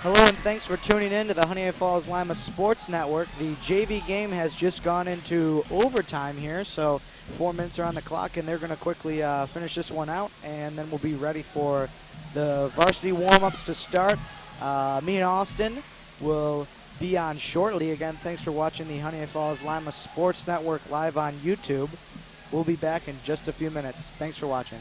Hello and thanks for tuning in to the Honeoye Falls-Lima Sports Network. The JV game has just gone into overtime here, so 4 minutes are on the clock, and they're going to quickly finish this one out, and then we'll be ready for the varsity warm-ups to start. Me and Austin will be on shortly. Again, thanks for watching the Honeoye Falls-Lima Sports Network live on YouTube. We'll be back in just a few minutes. Thanks for watching.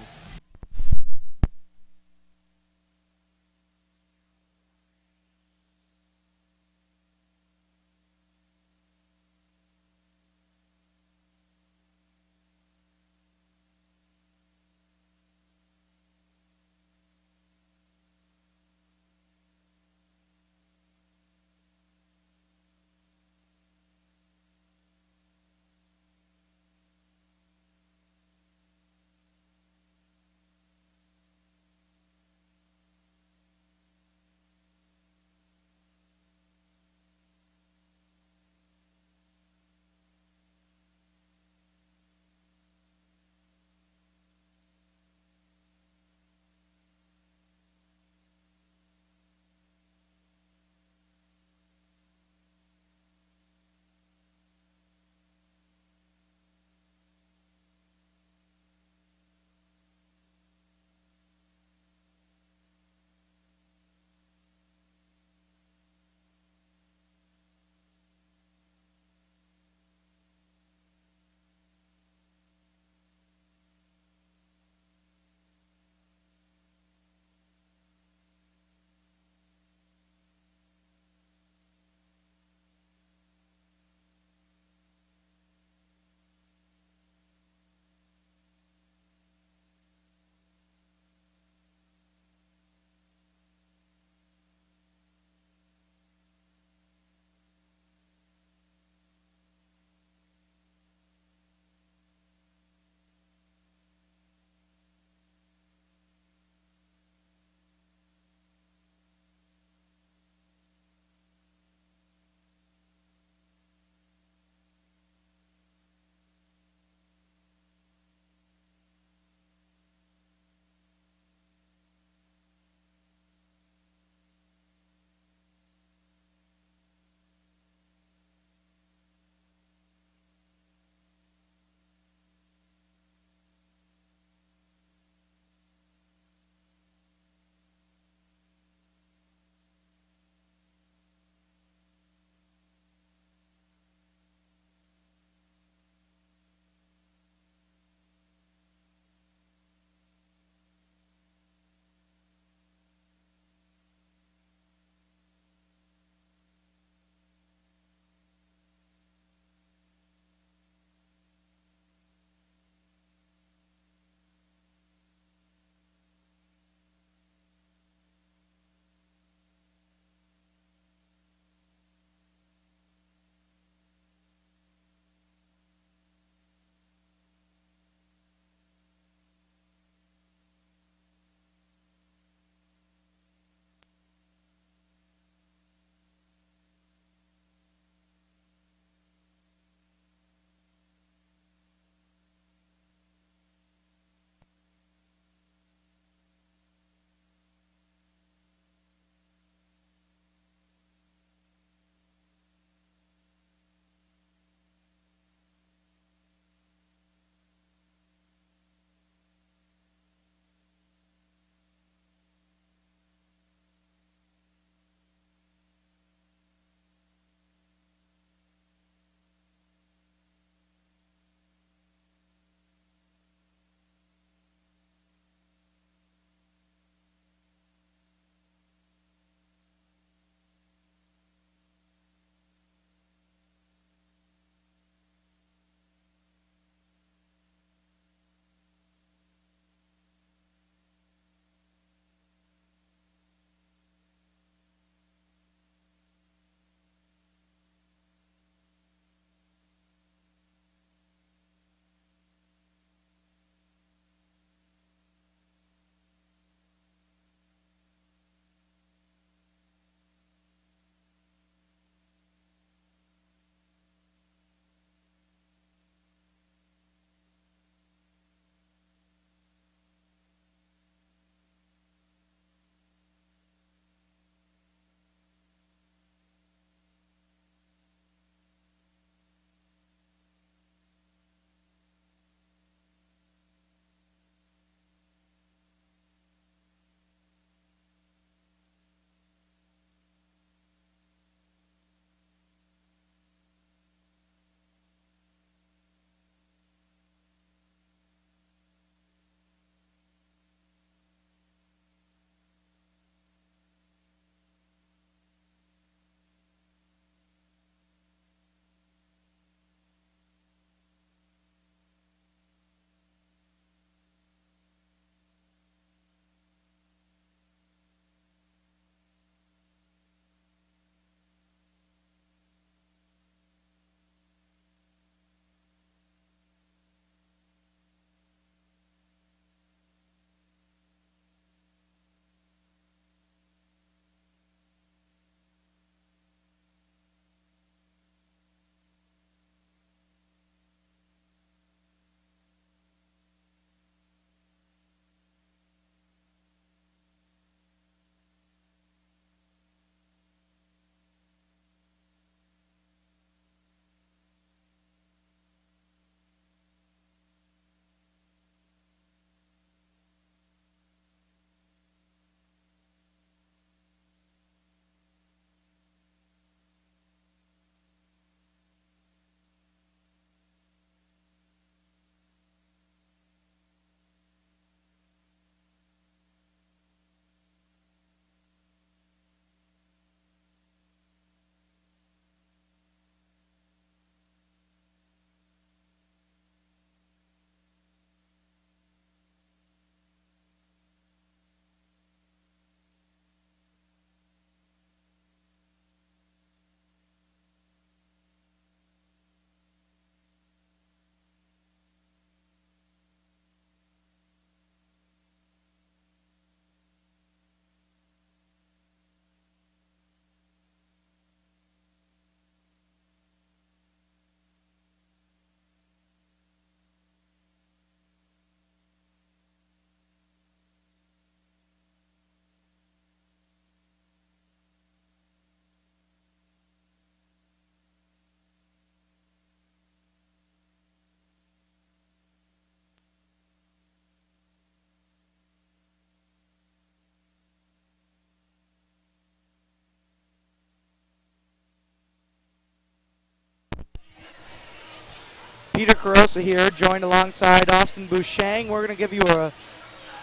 Peter Carosa here, joined alongside Austin Bouchang. We're going to give you a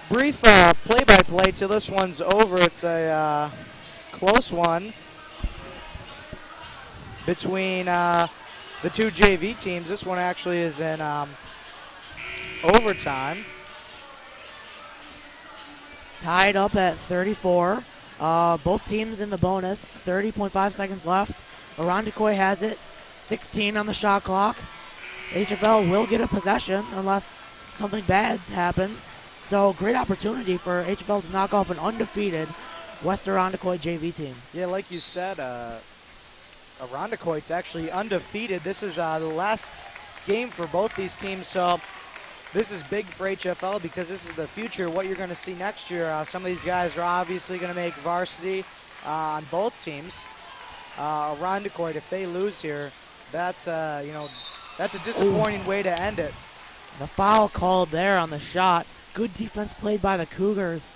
brief play-by-play till this one's over. It's a close one between the two JV teams. This one actually is in overtime. Tied up at 34. Both teams in the bonus. 30.5 seconds left. Irondequoit has it. 16 on the shot clock. HF-L will get a possession unless something bad happens. So great opportunity for HF-L to knock off an undefeated West Irondequoit JV team. Yeah, like you said, Irondequoit's actually undefeated. This is the last game for both these teams, so this is big for HF-L because this is the future, what you're going to see next year. Some of these guys are obviously going to make varsity on both teams. Irondequoit, if they lose here, that's that's a disappointing way to end it. The foul called there on the shot. Good defense played by the Cougars.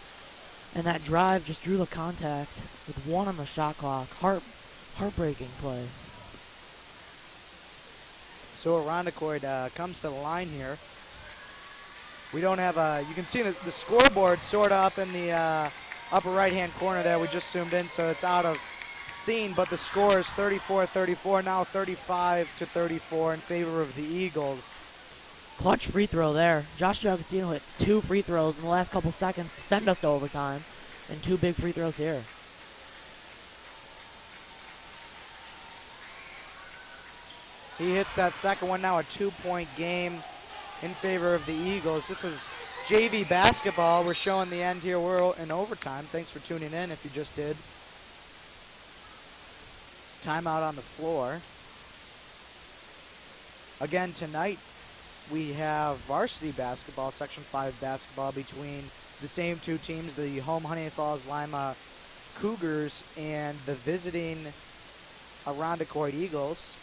And that drive just drew the contact with 1 on the shot clock. Heartbreaking play. So Irondequoit comes to the line here. We don't have you can see the scoreboard sort of up in the upper right-hand corner there. We just zoomed in, so it's out of scene, but the score is 34-34, now 35-34 in favor of the Eagles. Clutch free throw there. Josh D'Agostino hit 2 free throws in the last couple seconds to send us to overtime, and 2 big free throws here. He hits that second one, now a 2-point game in favor of the Eagles. This is JV basketball. We're showing the end here. We're in overtime. Thanks for tuning in if you just did. Timeout on the floor. Again, tonight we have varsity basketball, Section 5 basketball between the same two teams, the home Honeoye Falls-Lima Cougars and the visiting Irondequoit Eagles.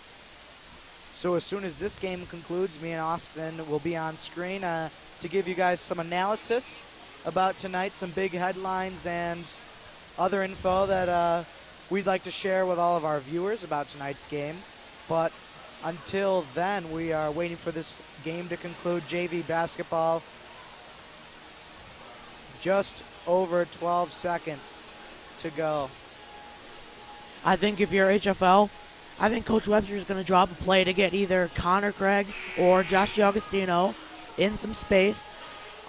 So as soon as this game concludes, me and Austin will be on screen to give you guys some analysis about tonight, some big headlines and other info that we'd like to share with all of our viewers about tonight's game. But until then, we are waiting for this game to conclude. JV basketball, just over 12 seconds to go. I think if you're HF-L, I think Coach Webster is going to drop a play to get either Connor Craig or Josh D'Agostino in some space.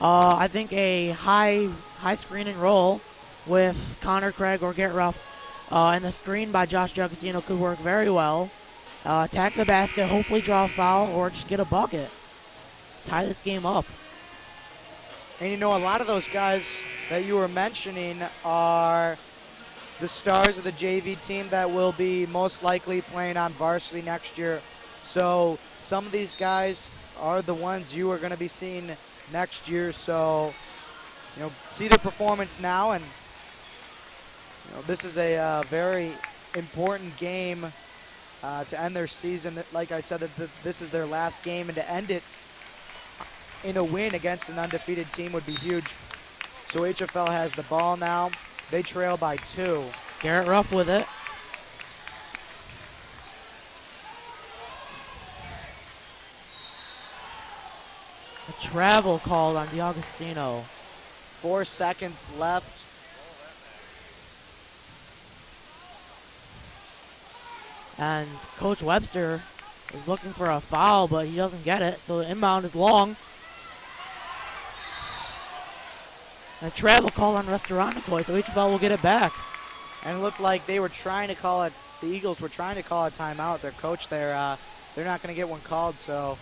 I think a high screen and roll with Connor Craig or Garrett Ruff and the screen by Josh D'Agostino could work very well. Attack the basket, hopefully draw a foul, or just get a bucket. Tie this game up. And you know, a lot of those guys that you were mentioning are the stars of the JV team that will be most likely playing on varsity next year. So some of these guys are the ones you are going to be seeing next year. So, you know, see their performance now, and you know, this is a very important game to end their season. Like I said, this is their last game, and to end it in a win against an undefeated team would be huge. So HF-L has the ball now. They trail by 2. Garrett Ruff with it. A travel called on D'Agostino. 4 seconds left. And Coach Webster is looking for a foul, but he doesn't get it, so the inbound is long. A travel call on Irondequoit, so HF-L will get it back. And it looked like they were trying to call it, the Eagles were trying to call a timeout. Their coach there, they're not going to get one called, so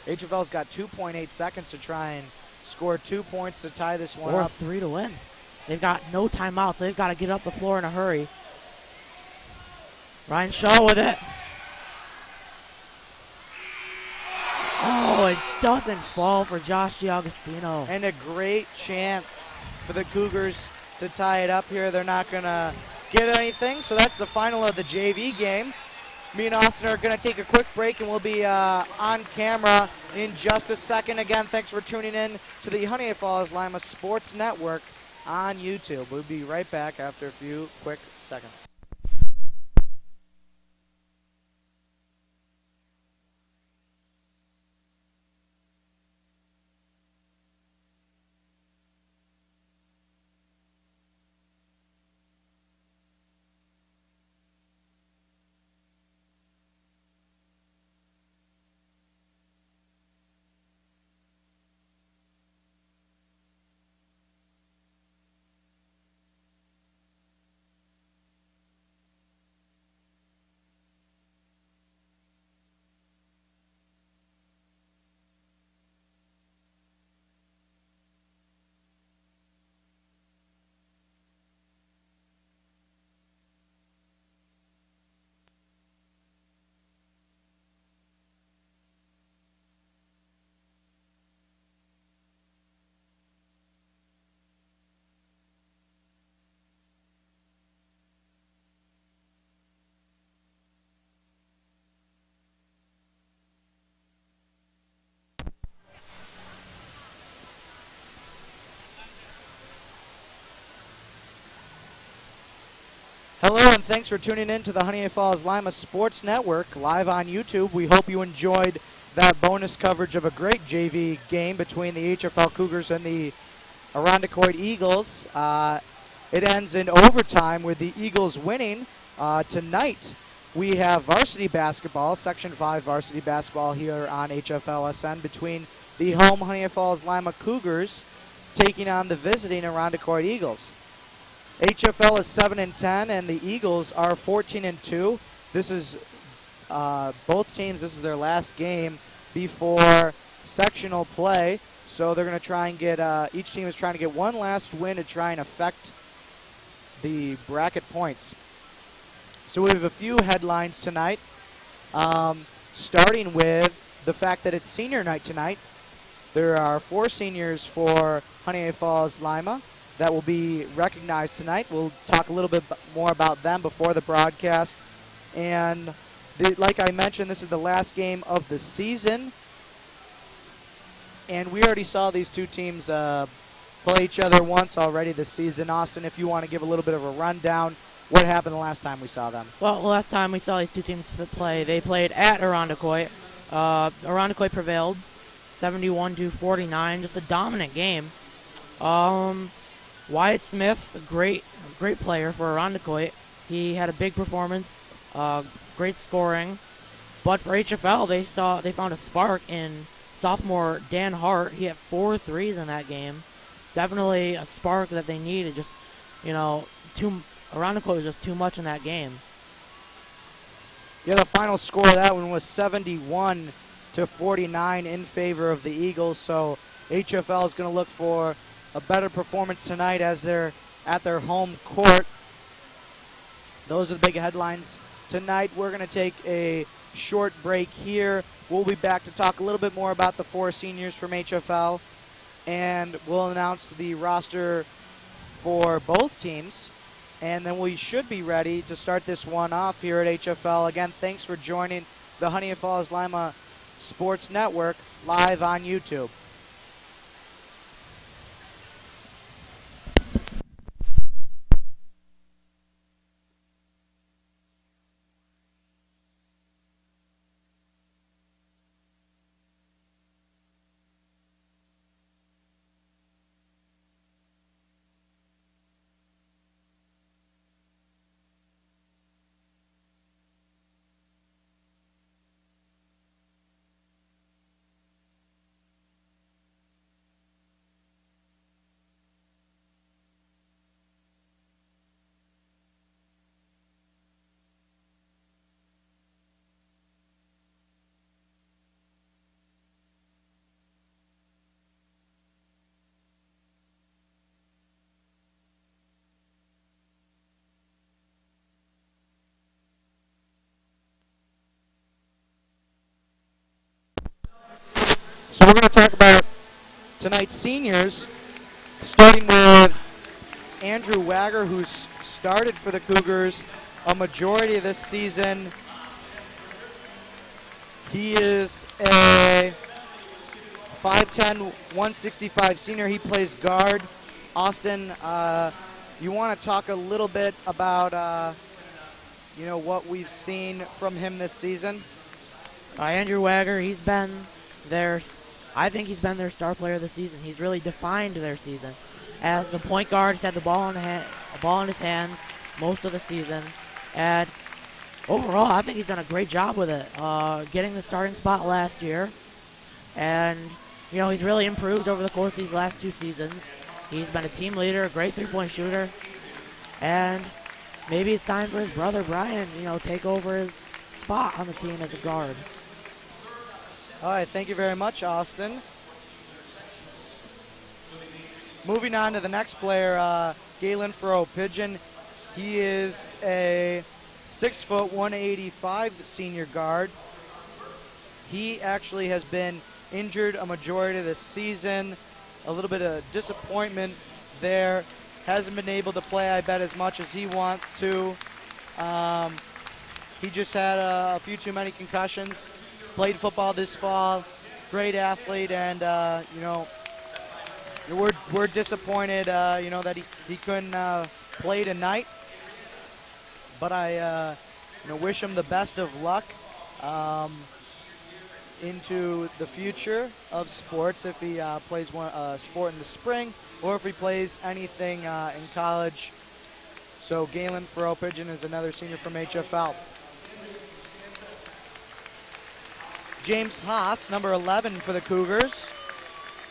HF-L's got 2.8 seconds to try and score 2 points to tie this one up. Or 3 to win. They've got no timeouts, so they've got to get up the floor in a hurry. Ryan Shaw with it. Oh, it doesn't fall for Josh D'Agostino. And a great chance for the Cougars to tie it up here. They're not going to get anything, so that's the final of the JV game. Me and Austin are going to take a quick break, and we'll be on camera in just a second. Again, thanks for tuning in to the Honeoye Falls-Lima Sports Network on YouTube. We'll be right back after a few quick seconds. thanks for tuning in to the Honeoye Falls-Lima Sports Network live on YouTube. We hope you enjoyed that bonus coverage of a great JV game between the HF-L Cougars and the Irondequoit Eagles. It ends in overtime with the Eagles winning. Tonight, we have varsity basketball, Section 5 varsity basketball here on HF-LSN between the home Honeoye Falls-Lima Cougars taking on the visiting Irondequoit Eagles. HF-L is 7-10, and the Eagles are 14-2. This is both teams. This is their last game before sectional play, so they're going to try and get. Each team is trying to get one last win to try and affect the bracket points. So we have a few headlines tonight, starting with the fact that it's senior night tonight. There are 4 seniors for Honeoye Falls-Lima that will be recognized tonight. We'll talk a little bit more about them before the broadcast. And like I mentioned, this is the last game of the season. And we already saw these two teams play each other once already this season. Austin, if you want to give a little bit of a rundown, what happened the last time we saw them? Well, the last time we saw these two teams play, they played at Irondequoit. Irondequoit prevailed 71-49, just a dominant game. Wyatt Smith, a great player for Irondequoit. He had a big performance, great scoring. But for HF-L, they found a spark in sophomore Dan Hart. He had 4 threes in that game. Definitely a spark that they needed. Just, Irondequoit was just too much in that game. Yeah, the final score of that one was 71-49 in favor of the Eagles. So HF-L is going to look for a better performance tonight as they're at their home court. Those are the big headlines tonight. We're going to take a short break here. We'll be back to talk a little bit more about the 4 seniors from HF-L, and we'll announce the roster for both teams, and then we should be ready to start this one off here at HF-L. Again, thanks for joining the Honeoye Falls-Lima Sports Network live on YouTube. So we're going to talk about tonight's seniors, starting with Andrew Wagger, who's started for the Cougars a majority of this season. He is a 5'10", 165 senior. He plays guard. Austin, you want to talk a little bit about what we've seen from him this season? Andrew Wagger, I think he's been their star player of the season. He's really defined their season. As the point guard, he's had the ball in his hands most of the season. And overall, I think he's done a great job with it. Getting the starting spot last year. And, he's really improved over the course of these last 2 seasons. He's been a team leader, a great 3-point shooter. And maybe it's time for his brother, Brian, take over his spot on the team as a guard. All right, thank you very much, Austin. Moving on to the next player, Galen Furrow-Pigeon. He is a 6', 185 senior guard. He actually has been injured a majority of the season. A little bit of disappointment there. Hasn't been able to play, I bet, as much as he wants to. He just had a few too many concussions. Played football this fall. Great athlete, and we're disappointed, that he couldn't play tonight. but I wish him the best of luck into the future of sports if he plays one sport in the spring or if he plays anything in college. So Galen Farrell-Pigeon is another senior from HF-L. James Haas, number 11 for the Cougars.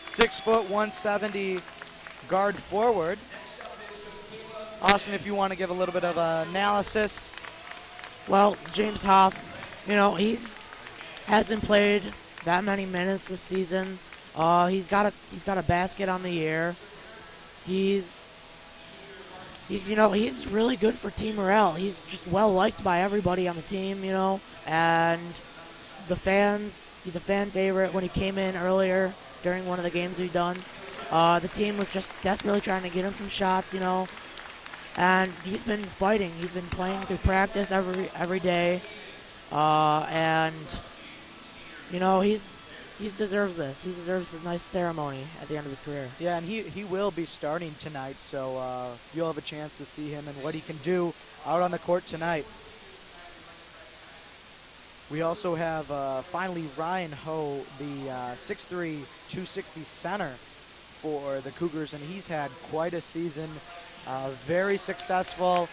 6 foot, 170 guard forward. Austin, if you want to give a little bit of analysis. Well, James Hoff, hasn't played that many minutes this season. He's got a basket on the year. He's really good for team morale. He's just well liked by everybody on the team, and the fans. He's a fan favorite. When he came in earlier during one of the games we've done, the team was just desperately trying to get him some shots, and he's been fighting. He's been playing through practice every day, and he deserves this. He deserves a nice ceremony at the end of his career. Yeah, and he will be starting tonight, so you'll have a chance to see him and what he can do out on the court tonight. We also have finally Ryan Ho, the 6'3", 260 center for the Cougars, and he's had quite a season. Very successful,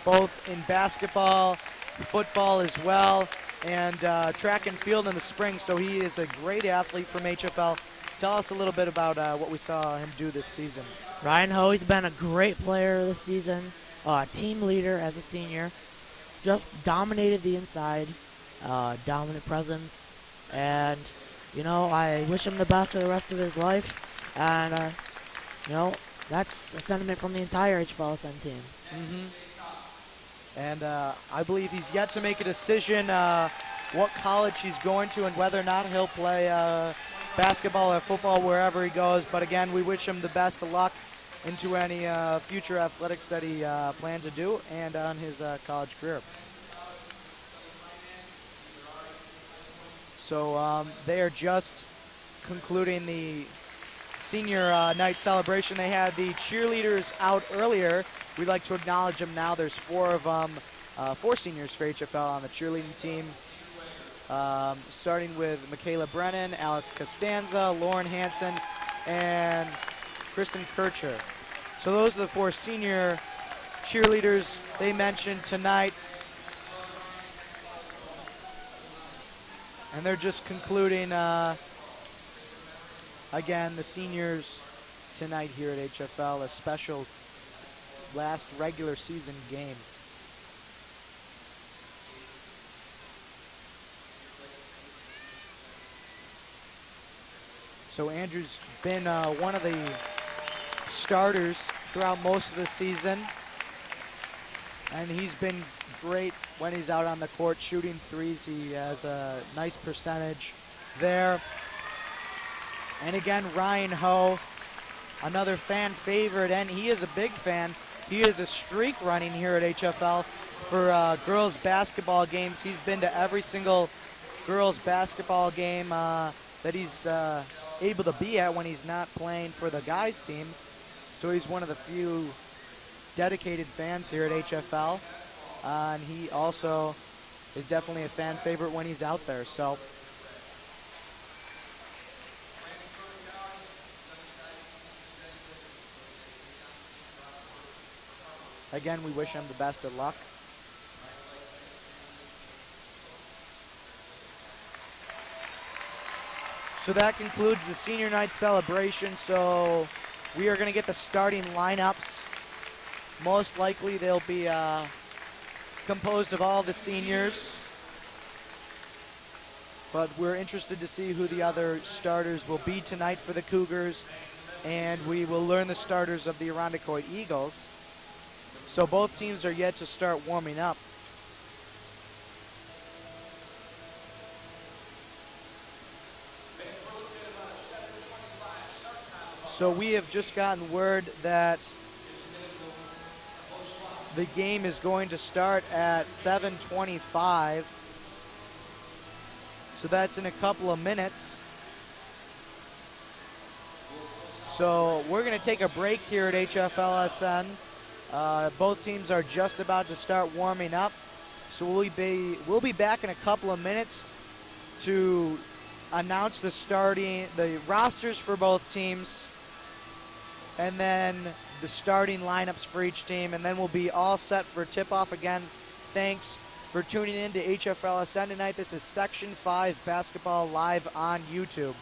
both in basketball, football as well, and track and field in the spring. So he is a great athlete from HF-L. Tell us a little bit about what we saw him do this season. Ryan Ho, he's been a great player this season, team leader as a senior, just dominated the inside, dominant presence, and I wish him the best for the rest of his life, and that's a sentiment from the entire HF-L team. And I believe he's yet to make a decision what college he's going to and whether or not he'll play basketball or football wherever he goes. But again, we wish him the best of luck into any future athletics that he plans to do and on his college career. So they are just concluding the senior night celebration. They had the cheerleaders out earlier. We'd like to acknowledge them now. There's 4 of them, 4 seniors for HF-L on the cheerleading team. Starting with Michaela Brennan, Alex Costanza, Lauren Hansen, and Kristen Kircher. So those are the 4 senior cheerleaders they mentioned tonight. And they're just concluding, again, the seniors tonight here at HF-L, a special last regular season game. So Andrew's been one of the starters throughout most of the season, and he's been great when he's out on the court shooting threes. He has a nice percentage there. And again, Ryan Ho, another fan favorite, and he is a big fan. He is a streak running here at HF-L for girls basketball games. He's been to every single girls basketball game that he's able to be at when he's not playing for the guys team. So he's one of the few dedicated fans here at HF-L. And he also is definitely a fan favorite when he's out there. So again, we wish him the best of luck. So that concludes the senior night celebration. So we are going to get the starting lineups. Most likely they'll be composed of all the seniors. But we're interested to see who the other starters will be tonight for the Cougars. And we will learn the starters of the Irondequoit Eagles. So both teams are yet to start warming up. So we have just gotten word that the game is going to start at 7:25. So that's in a couple of minutes. So we're going to take a break here at HF-LSN. Both teams are just about to start warming up, so we'll be back in a couple of minutes to announce the rosters for both teams, and then the starting lineups for each team, and then we'll be all set for tip-off again. Thanks for tuning in to HFLSN tonight. This is Section 5 Basketball live on YouTube.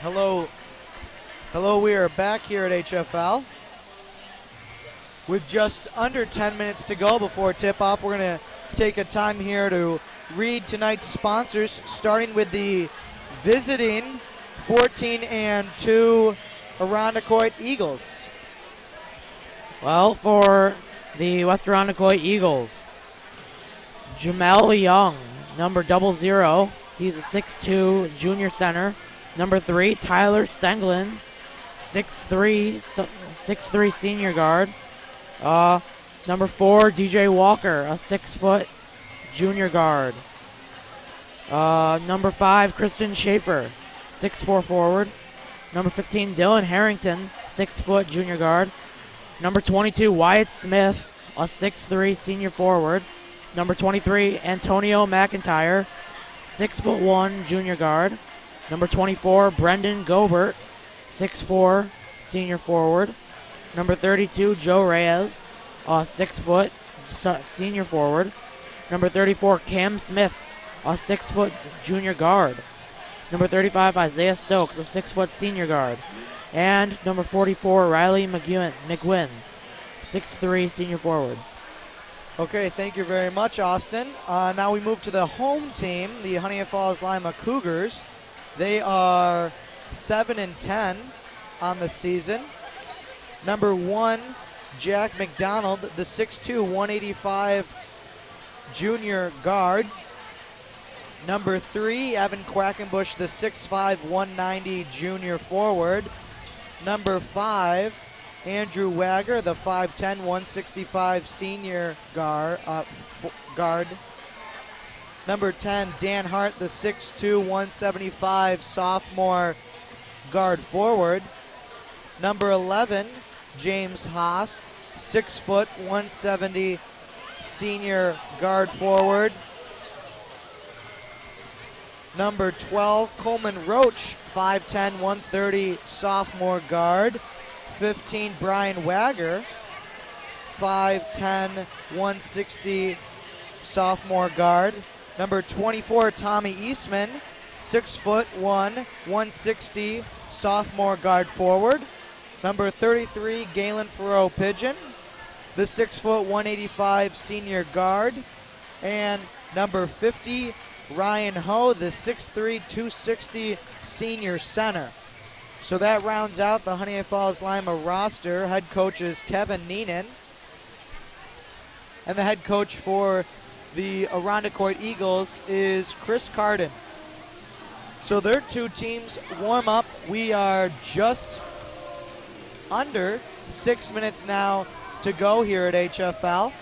Hello. Hello, we are back here at HF-L. With just under 10 minutes to go before tip-off, we're going to take a time here to read tonight's sponsors, starting with the visiting 14-2 Irondequoit Eagles. Well, for the West Irondequoit Eagles, Jamel Young, number 00. He's a 6'2 junior center. Number 3, Tyler Stenglin, 6'3 senior guard. Number 4, DJ Walker, a 6-foot junior guard. Number 5, Kristen Schaefer, 6'4 forward. Number 15, Dylan Harrington, 6-foot junior guard. Number 22, Wyatt Smith, a 6'3 senior forward. Number 23, Antonio McIntyre, 6'1 junior guard. Number 24, Brendan Gobert, 6'4 senior forward. Number 32, Joe Reyes, 6-foot senior forward. Number 34, Cam Smith, a 6-foot junior guard. Number 35, Isaiah Stokes, a 6-foot senior guard. And number 44, Riley McGuinn, 6'3 senior forward. Okay, thank you very much, Austin. Now we move to the home team, the Honeoye Falls-Lima Cougars. They are 7-10 on the season. Number 1, Jack McDonald, the 6'2", 185 junior guard. Number 3, Evan Quackenbush, the 6'5", 190 junior forward. Number 5, Andrew Wagger, the 5'10", 165 senior guard. Number 10, Dan Hart, the 6'2", 175 sophomore guard forward. Number 11, James Haas, 6 foot, 170 senior guard forward. Number 12, Coleman Roach, 5'10", 130 sophomore guard. 15, Brian Wagger, 5'10", 160 sophomore guard. Number 24, Tommy Eastman, 6'1", 160 sophomore guard forward. Number 33, Galen Farrow-Pigeon, the 6', 185 senior guard. And number 50, Ryan Ho, the 6'3", 260 senior center. So that rounds out the Honeoye Falls-Lima roster. Head coach is Kevin Neenan. And the head coach for the Irondequoit Eagles is Chris Carden. So their two teams warm up. We are just under 6 minutes now to go here at HF-L.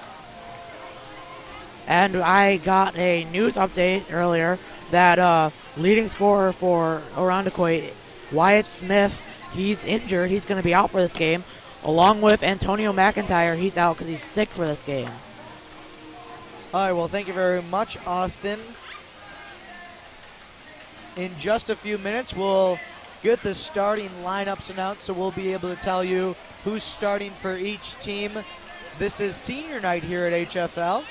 And I got a news update earlier that leading scorer for Irondequoit, Wyatt Smith, he's injured. He's going to be out for this game. Along with Antonio McIntyre, he's out because he's sick for this game. All right, well, thank you very much, Austin. In just a few minutes, we'll get the starting lineups announced, so we'll be able to tell you who's starting for each team. This is senior night here at HF-L.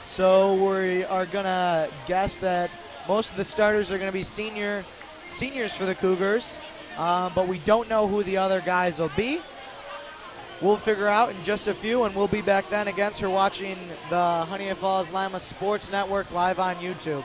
So we are going to guess that most of the starters are going to be seniors for the Cougars, but we don't know who the other guys will be. We'll figure out in just a few, and we'll be back then against her watching the Honeoye Falls-Lima Sports Network live on YouTube.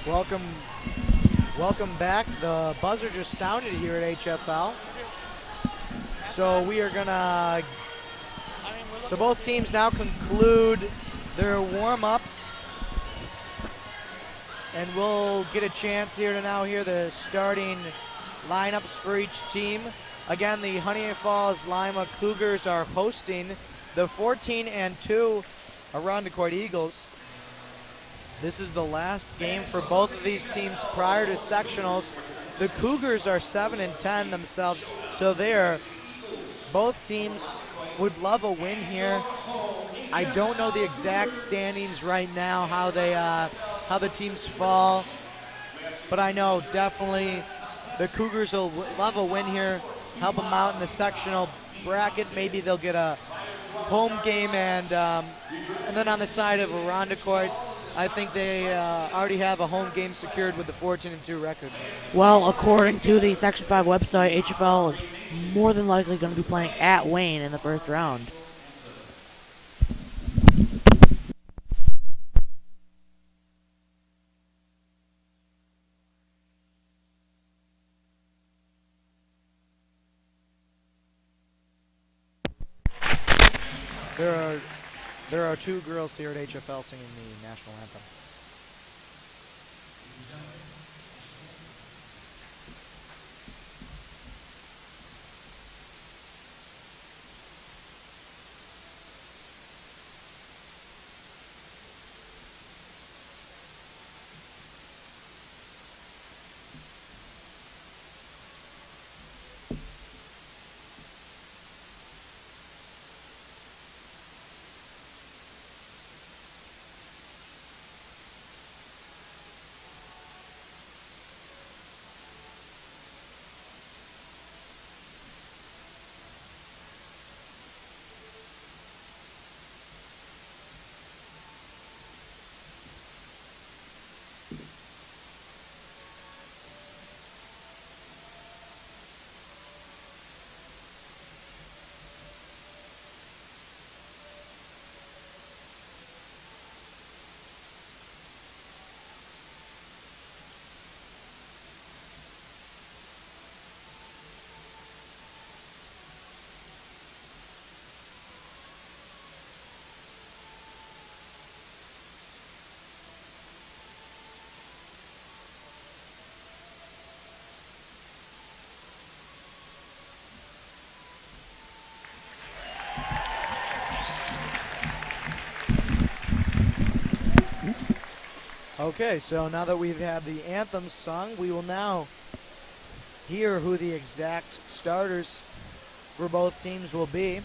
Welcome back. The buzzer just sounded here at HF-L. So we are gonna. So both teams now conclude their warm-ups, and we'll get a chance here to now hear the starting lineups for each team. Again, the Honeoye Falls-Lima Cougars are hosting the 14-2 Irondequoit Eagles. This is the last game for both of these teams prior to sectionals. The Cougars are 7-10 themselves, so both teams would love a win here. I don't know the exact standings right now, how the teams fall, but I know definitely the Cougars will love a win here, help them out in the sectional bracket. Maybe they'll get a home game, and then on the side of Irondequoit, I think they already have a home game secured with the 14-2 record. Well, according to the Section 5 website, HF-L is more than likely going to be playing at Wayne in the first round. There are two girls here at HF-L singing the national anthem. Okay, so now that we've had the anthem sung, we will now hear who the exact starters for both teams will be.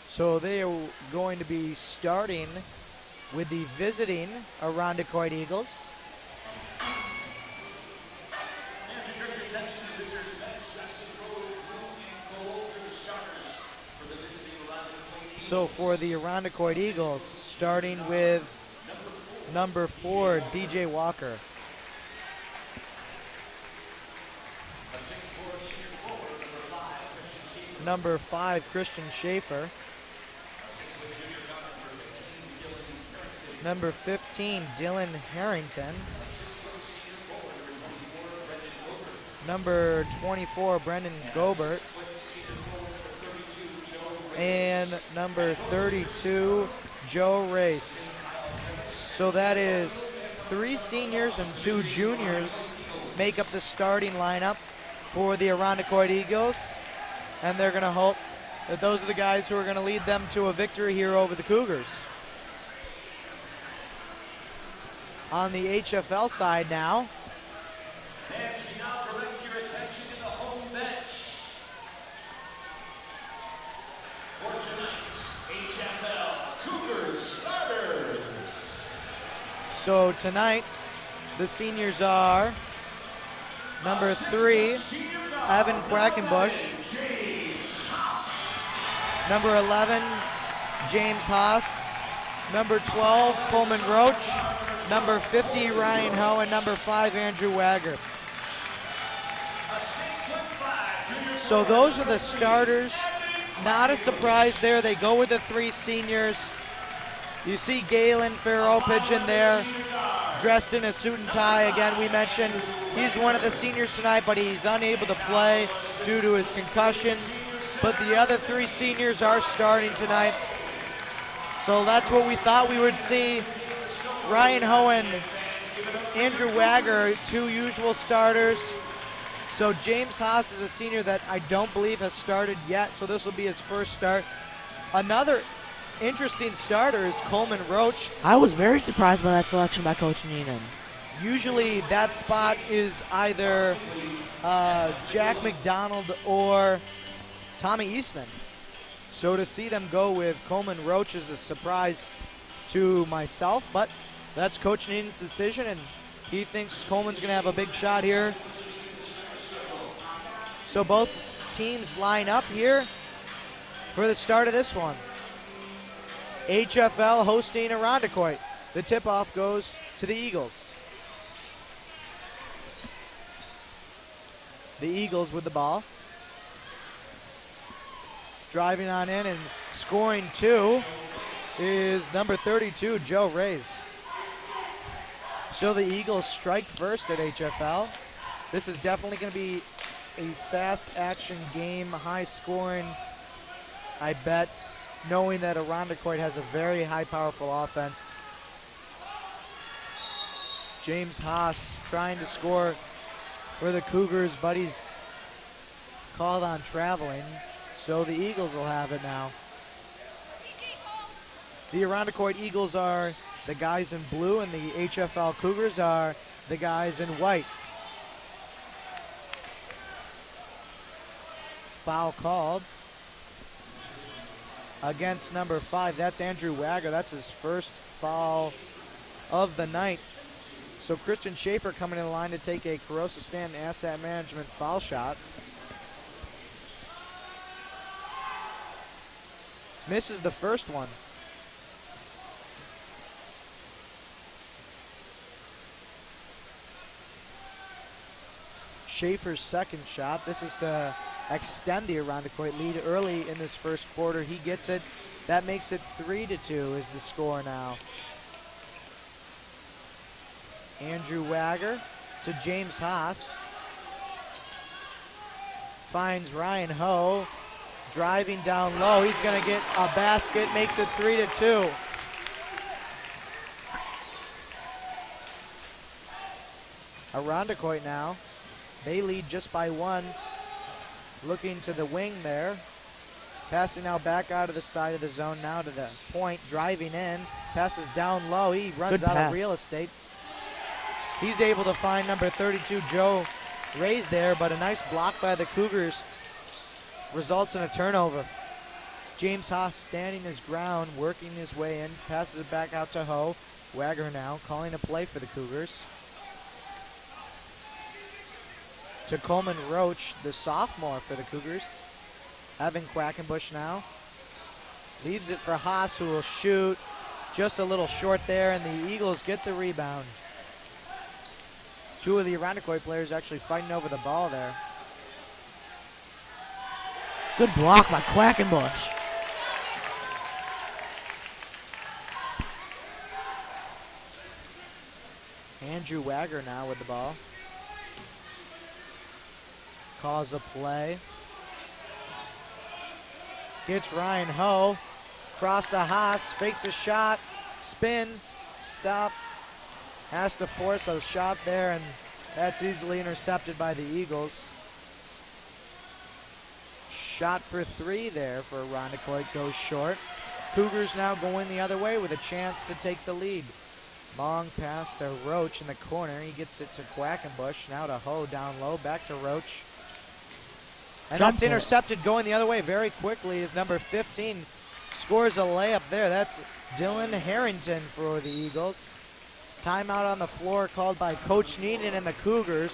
So they are going to be starting with the visiting Irondequoit Eagles. So for the Irondequoit Eagles, starting with number 4, DJ Walker. Number 5, Christian Schaefer. Number 15, Dylan Harrington. Number 24, Brendan Gobert. And number 32, Joe Race. So that is 3 seniors and 2 juniors make up the starting lineup for the Irondequoit Eagles. And they're going to hope that those are the guys who are going to lead them to a victory here over the Cougars. On the HF-L side now, so tonight, the seniors are number 3, Evan Quackenbush. Number 11, James Haas. Number 12, Coleman Roach. Number 50, Ryan Ho. And number 5, Andrew Wagger. So those are the starters. Not a surprise there. They go with the 3 seniors. You see Galen Farrell pitching there, dressed in a suit and tie. Again, we mentioned he's one of the seniors tonight, but he's unable to play due to his concussions. But the other 3 seniors are starting tonight. So that's what we thought we would see. Ryan Hohen, Andrew Wagger, 2 usual starters. So James Haas is a senior that I don't believe has started yet, so this will be his first start. Another interesting starter is Coleman Roach. I was very surprised by that selection by Coach Neenan. Usually that spot is either Jack McDonald or Tommy Eastman. So to see them go with Coleman Roach is a surprise to myself, but that's Coach Neenan's decision, and he thinks Coleman's going to have a big shot here. So both teams line up here for the start of this one. HF-L hosting Irondequoit. The tip-off goes to the Eagles. The Eagles with the ball. Driving on in and scoring 2 is number 32, Joe Reyes. So the Eagles strike first at HF-L. This is definitely going to be a fast action game, high scoring, I bet, knowing that Irondequoit has a very high powerful offense. James Haas trying to score for the Cougars, but he's called on traveling, so the Eagles will have it now. The Irondequoit Eagles are the guys in blue, and the HF-L Cougars are the guys in white. Foul called against number 5. That's Andrew Wagger. That's his first foul of the night. So Christian Schaefer coming in the line to take a Carosa Stanton Asset Management foul shot. Misses the first one. Schaefer's second shot. This is to extend the Irondequoit lead early in this first quarter. He gets it. That makes it 3-2 is the score now. Andrew Wagger to James Haas. Finds Ryan Ho. Driving down low. He's going to get a basket. Makes it 3-2. Irondequoit now. They lead just by 1. Looking to the wing there. Passing now back out of the side of the zone now to the point. Driving in. Passes down low. He runs out of real estate. He's able to find number 32, Joe Reyes there, but a nice block by the Cougars results in a turnover. James Haas standing his ground, working his way in. Passes it back out to Ho. Wagger now calling a play for the Cougars. To Coleman Roach, the sophomore for the Cougars. Evan Quackenbush now. Leaves it for Haas, who will shoot. Just a little short there, and the Eagles get the rebound. 2 of the Irondequoit players actually fighting over the ball there. Good block by Quackenbush. Andrew Wagger now with the ball. Calls a play. Gets Ryan Ho. Cross to Haas. Fakes a shot. Spin. Stop. Has to force a shot there, and that's easily intercepted by the Eagles. Shot for 3 there for Irondequoit goes short. Cougars now going the other way with a chance to take the lead. Long pass to Roach in the corner. He gets it to Quackenbush. Now to Ho down low. Back to Roach. And that's intercepted going the other way very quickly as number 15 scores a layup there. That's Dylan Harrington for the Eagles. Timeout on the floor called by Coach Neenan and the Cougars.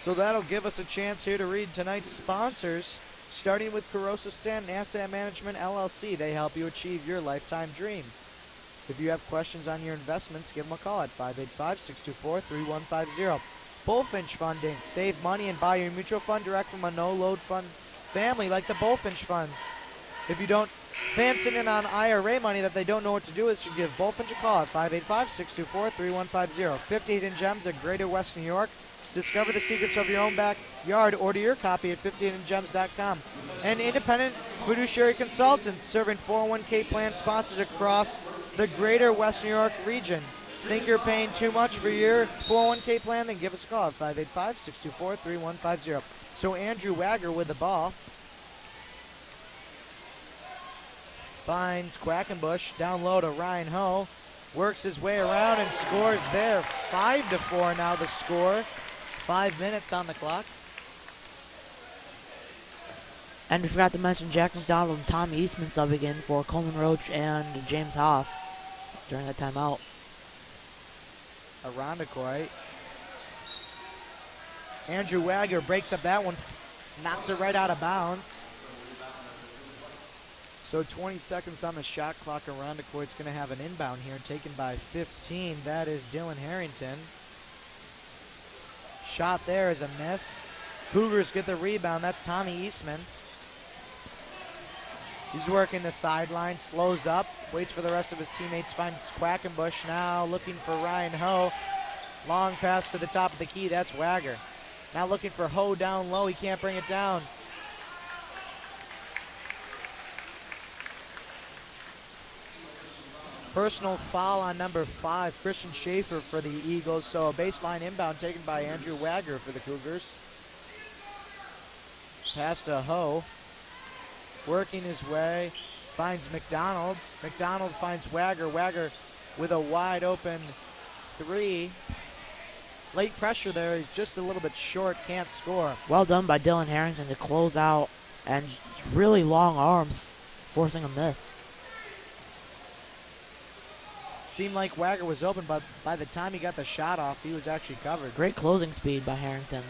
So that'll give us a chance here to read tonight's sponsors, starting with Carosa Stanton Asset Management LLC. They help you achieve your lifetime dream. If you have questions on your investments, give them a call at 585-624-3150. Bullfinch Funding. Save money and buy your mutual fund direct from a no-load fund family like the Bullfinch Fund. If you don't, fans sitting on IRA money that they don't know what to do with should give Bullfinch a call at 585-624-3150. 50 Hidden Gems of Greater West New York. Discover the secrets of your own backyard. Order your copy at 50hiddengems.com. And independent fiduciary consultants serving 401k plan sponsors across the Greater West New York region. Think you're paying too much for your 401k plan? Then give us a call at 585-624-3150. So Andrew Wagger with the ball. Finds Quackenbush down low to Ryan Ho. Works his way around and scores there. 5-4 now the score. 5 minutes on the clock. And we forgot to mention Jack McDonald and Tommy Eastman subbing in for Coleman Roach and James Haas during that timeout. Irondequoit. Andrew Wagger breaks up that one. Knocks it right out of bounds. So 20 seconds on the shot clock. Irondequoit's going to have an inbound here, taken by 15. That is Dylan Harrington. Shot there is a miss. Cougars get the rebound. That's Tommy Eastman. He's working the sideline, slows up, waits for the rest of his teammates, finds Quackenbush now looking for Ryan Ho. Long pass to the top of the key. That's Wagger. Now looking for Ho down low. He can't bring it down. Personal foul on number 5, Christian Schaefer for the Eagles. So a baseline inbound taken by Andrew Wagger for the Cougars. Pass to Ho. Working his way. Finds McDonald. McDonald finds Wagger. Wagger with a wide open 3. Late pressure there. He's just a little bit short. Can't score. Well done by Dylan Harrington to close out, and really long arms forcing a miss. Seemed like Wagger was open, but by the time he got the shot off, he was actually covered. Great closing speed by Harrington.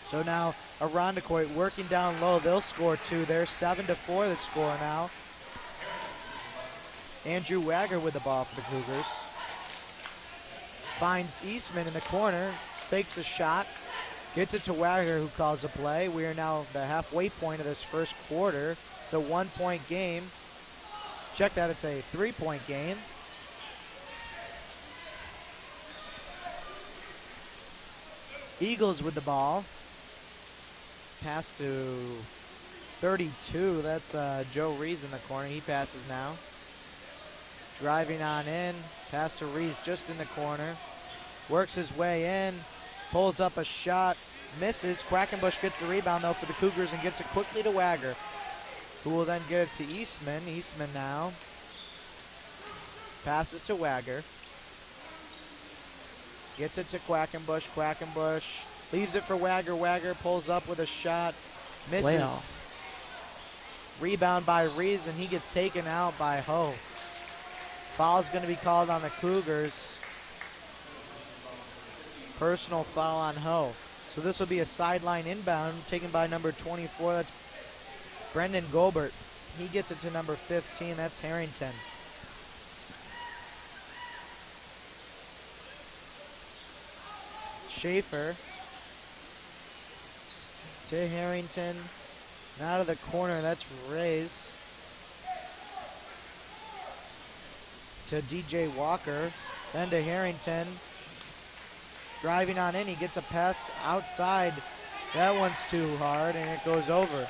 So now Irondequoit working down low. They'll score 2 there. 7-4 the score now. Andrew Wagger with the ball for the Cougars. Finds Eastman in the corner. Fakes a shot. Gets it to Wagger, who calls a play. We are now at the halfway point of this first quarter. It's a 1-point game. Check that, it's a 3-point game. Eagles with the ball. Pass to 32. That's Joe Rees in the corner. He passes now. Driving on in. Pass to Rees just in the corner. Works his way in. Pulls up a shot. Misses. Quackenbush gets the rebound, though, for the Cougars and gets it quickly to Wagger, who will then get it to Eastman. Eastman now. Passes to Wagger. Gets it to Quackenbush. Quackenbush leaves it for Wagger. Wagger pulls up with a shot. Misses. Way off. Rebound by Rees, and he gets taken out by Ho. Foul's going to be called on the Cougars. Personal foul on Ho. So this will be a sideline inbound taken by number 24. That's Brendan Gobert. He gets it to number 15. That's Harrington. Schaefer to Harrington. Out of the corner, that's Rays. To DJ Walker. Then to Harrington. Driving on in, he gets a pass outside. That one's too hard, and it goes over.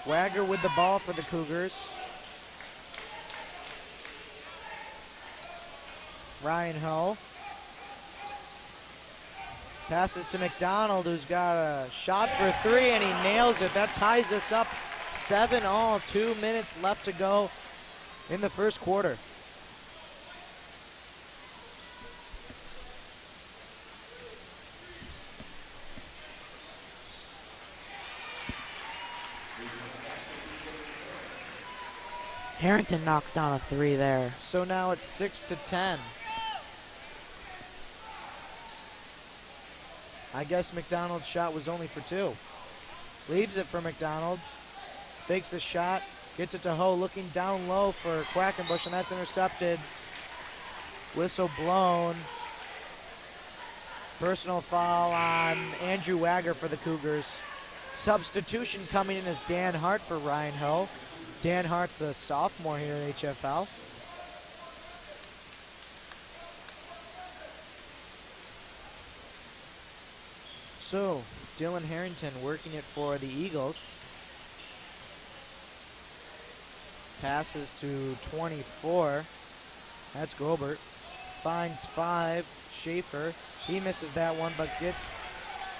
Wagger with the ball for the Cougars. Ryan Ho. Passes to McDonald, who's got a shot for 3, and he nails it. That ties us up 7-all. 2 minutes left to go in the first quarter. Harrington knocks down a 3 there. So now it's 6-10. I guess McDonald's shot was only for 2. Leaves it for McDonald. Fakes a shot. Gets it to Ho, looking down low for Quackenbush, and that's intercepted. Whistle blown. Personal foul on Andrew Wagger for the Cougars. Substitution coming in is Dan Hart for Ryan Ho. Dan Hart's a sophomore here at HF-L. So, Dylan Harrington working it for the Eagles. Passes to 24. That's Gobert. Finds 5. Schaefer. He misses that one, but gets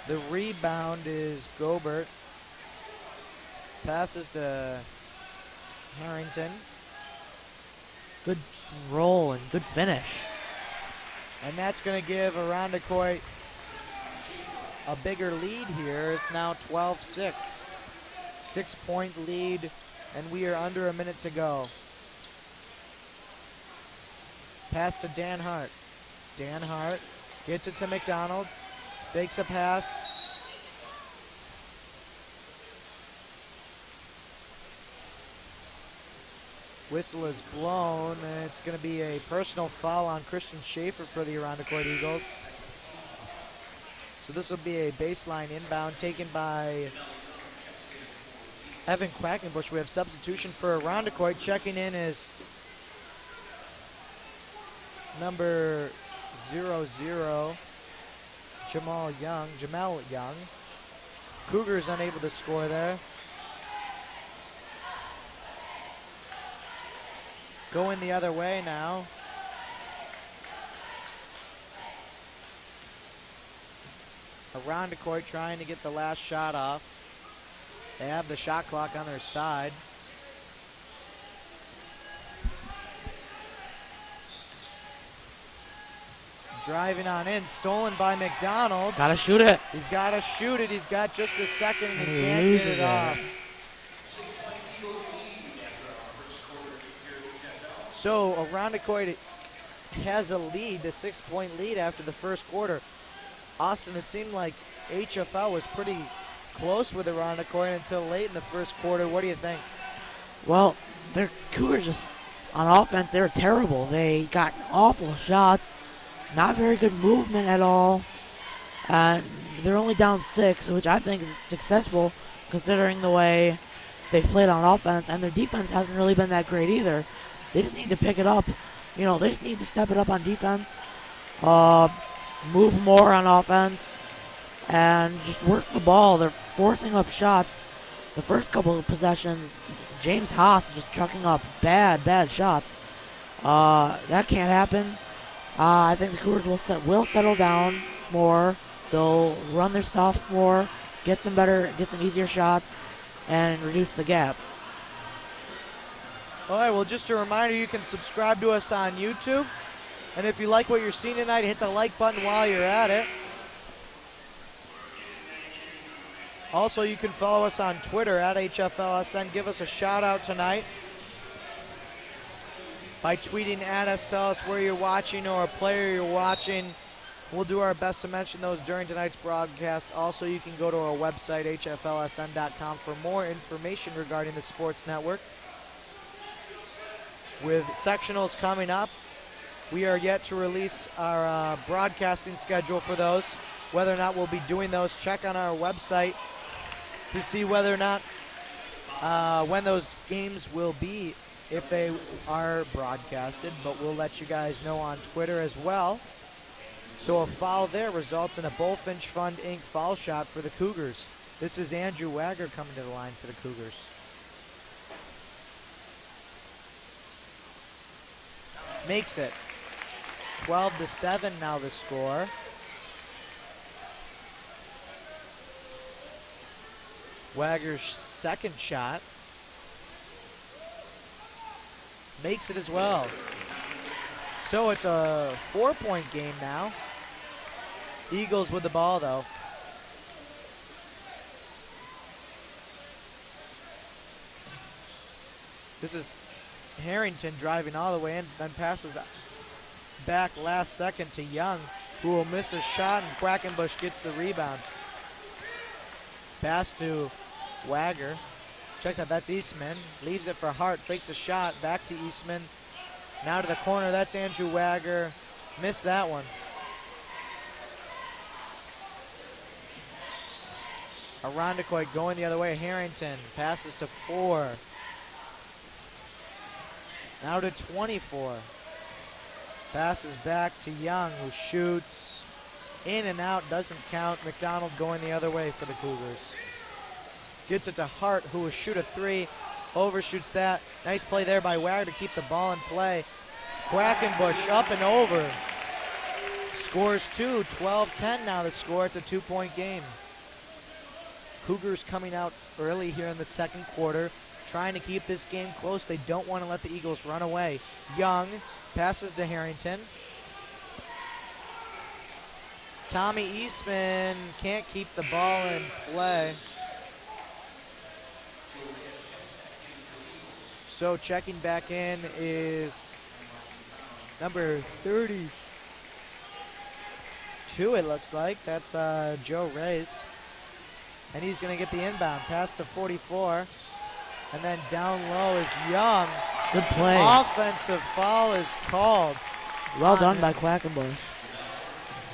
the rebound is Gobert. Passes to Harrington. Good roll and good finish. And that's going to give Irondequoit a bigger lead here. It's now 12-6. 6-point lead, and we are under a minute to go. Pass to Dan Hart. Dan Hart gets it to McDonald. Fakes a pass. Whistle is blown, and it's going to be a personal foul on Christian Schaefer for the Irondequoit Eagles. So this will be a baseline inbound taken by Evan Quackenbush. We have substitution for Irondequoit. Checking in is number 00, Jamel Young. Cougars unable to score there. Going the other way now. Irondequoit trying to get the last shot off. They have the shot clock on their side. Driving on in, stolen by McDonald. Gotta shoot it. He's got to shoot it. He's got just a second and he He can't loses get it it. off. So Irondequoit has a lead, a 6-point lead after the first quarter. Austin, it seemed like HF-L was pretty close with Irondequoit until late in the first quarter. What do you think? Well, their Cougars just, on offense, they were terrible. They got awful shots, not very good movement at all. And they're only down 6, which I think is successful considering the way they've played on offense. And their defense hasn't really been that great either. They just need to pick it up. You know, they just need to step it up on defense. Move more on offense. And just work the ball. They're forcing up shots. The first couple of possessions, James Haas just trucking up bad shots. That can't happen. I think the Cougars will settle down more. They'll run their stuff more, get some easier shots, and reduce the gap. All right, well, just a reminder, you can subscribe to us on YouTube. And if you like what you're seeing tonight, hit the like button while you're at it. Also, you can follow us on Twitter at HFLSN. Give us a shout out tonight by tweeting at us. Tell us where you're watching or a player you're watching. We'll do our best to mention those during tonight's broadcast. Also, you can go to our website, hflsn.com, for more information regarding the sports network. With sectionals coming up, we are yet to release our broadcasting schedule for those. Whether or not we'll be doing those, check on our website to see whether or not when those games will be, if they are broadcasted. But we'll let you guys know on Twitter as well. So a foul there results in a Bullfinch Fund Inc. foul shot for the Cougars. This is Andrew Wagger coming to the line for the Cougars. Makes it 12-7 now the score. Wagger's second shot makes it as well. So it's a 4-point game now. Eagles with the ball though. This is Harrington driving all the way in, then passes back last second to Young, who will miss a shot, and Quackenbush gets the rebound. Pass to Wagger. Check that, that's Eastman. Leaves it for Hart, fakes a shot, back to Eastman. Now to the corner, that's Andrew Wagger. Missed that one. Irondequoit going the other way. Harrington passes to 4. Now to 24. Passes back to Young, who shoots in and out, doesn't count. McDonald going the other way for the Cougars. Gets it to Hart, who will shoot a 3. Overshoots that. Nice play there by Wagner to keep the ball in play. Quackenbush up and over. Scores 2, 12-10 now the score. It's a 2-point game. Cougars coming out early here in the second quarter, trying to keep this game close. They don't want to let the Eagles run away. Young passes to Harrington. Tommy Eastman can't keep the ball in play. So checking back in is number 32, it looks like. That's Joe Reyes. And he's going to get the inbound. Pass to 44. And then down low is Young. Good play. Offensive foul is called. Well done by Quackenbush.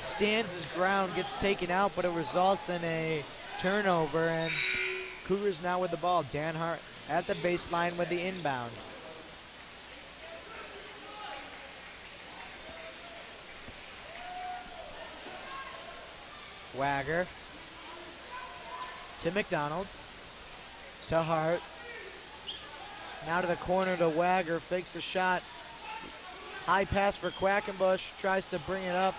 Stands his ground, gets taken out, but it results in a turnover. And Cougars now with the ball. Dan Hart at the baseline with the inbound. Wagner to McDonald, to Hart. Now to the corner to Wagner, fakes a shot. High pass for Quackenbush, tries to bring it up.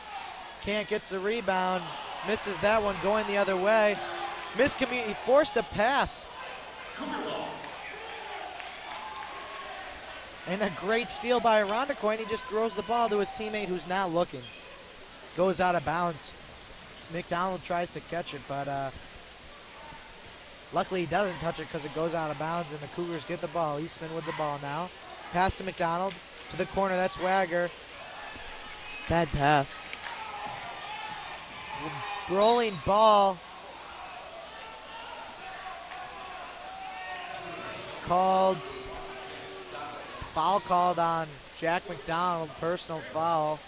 Can't, gets the rebound. Misses that one, going the other way. He forced a pass. And a great steal by Irondequoit. He just throws the ball to his teammate who's now looking. Goes out of bounds. McDonald tries to catch it, but luckily he doesn't touch it because it goes out of bounds and the Cougars get the ball. Eastman with the ball now. Pass to McDonald. To the corner, that's Wagner. Bad pass. Rolling ball. Foul called on Jack McDonald, personal foul.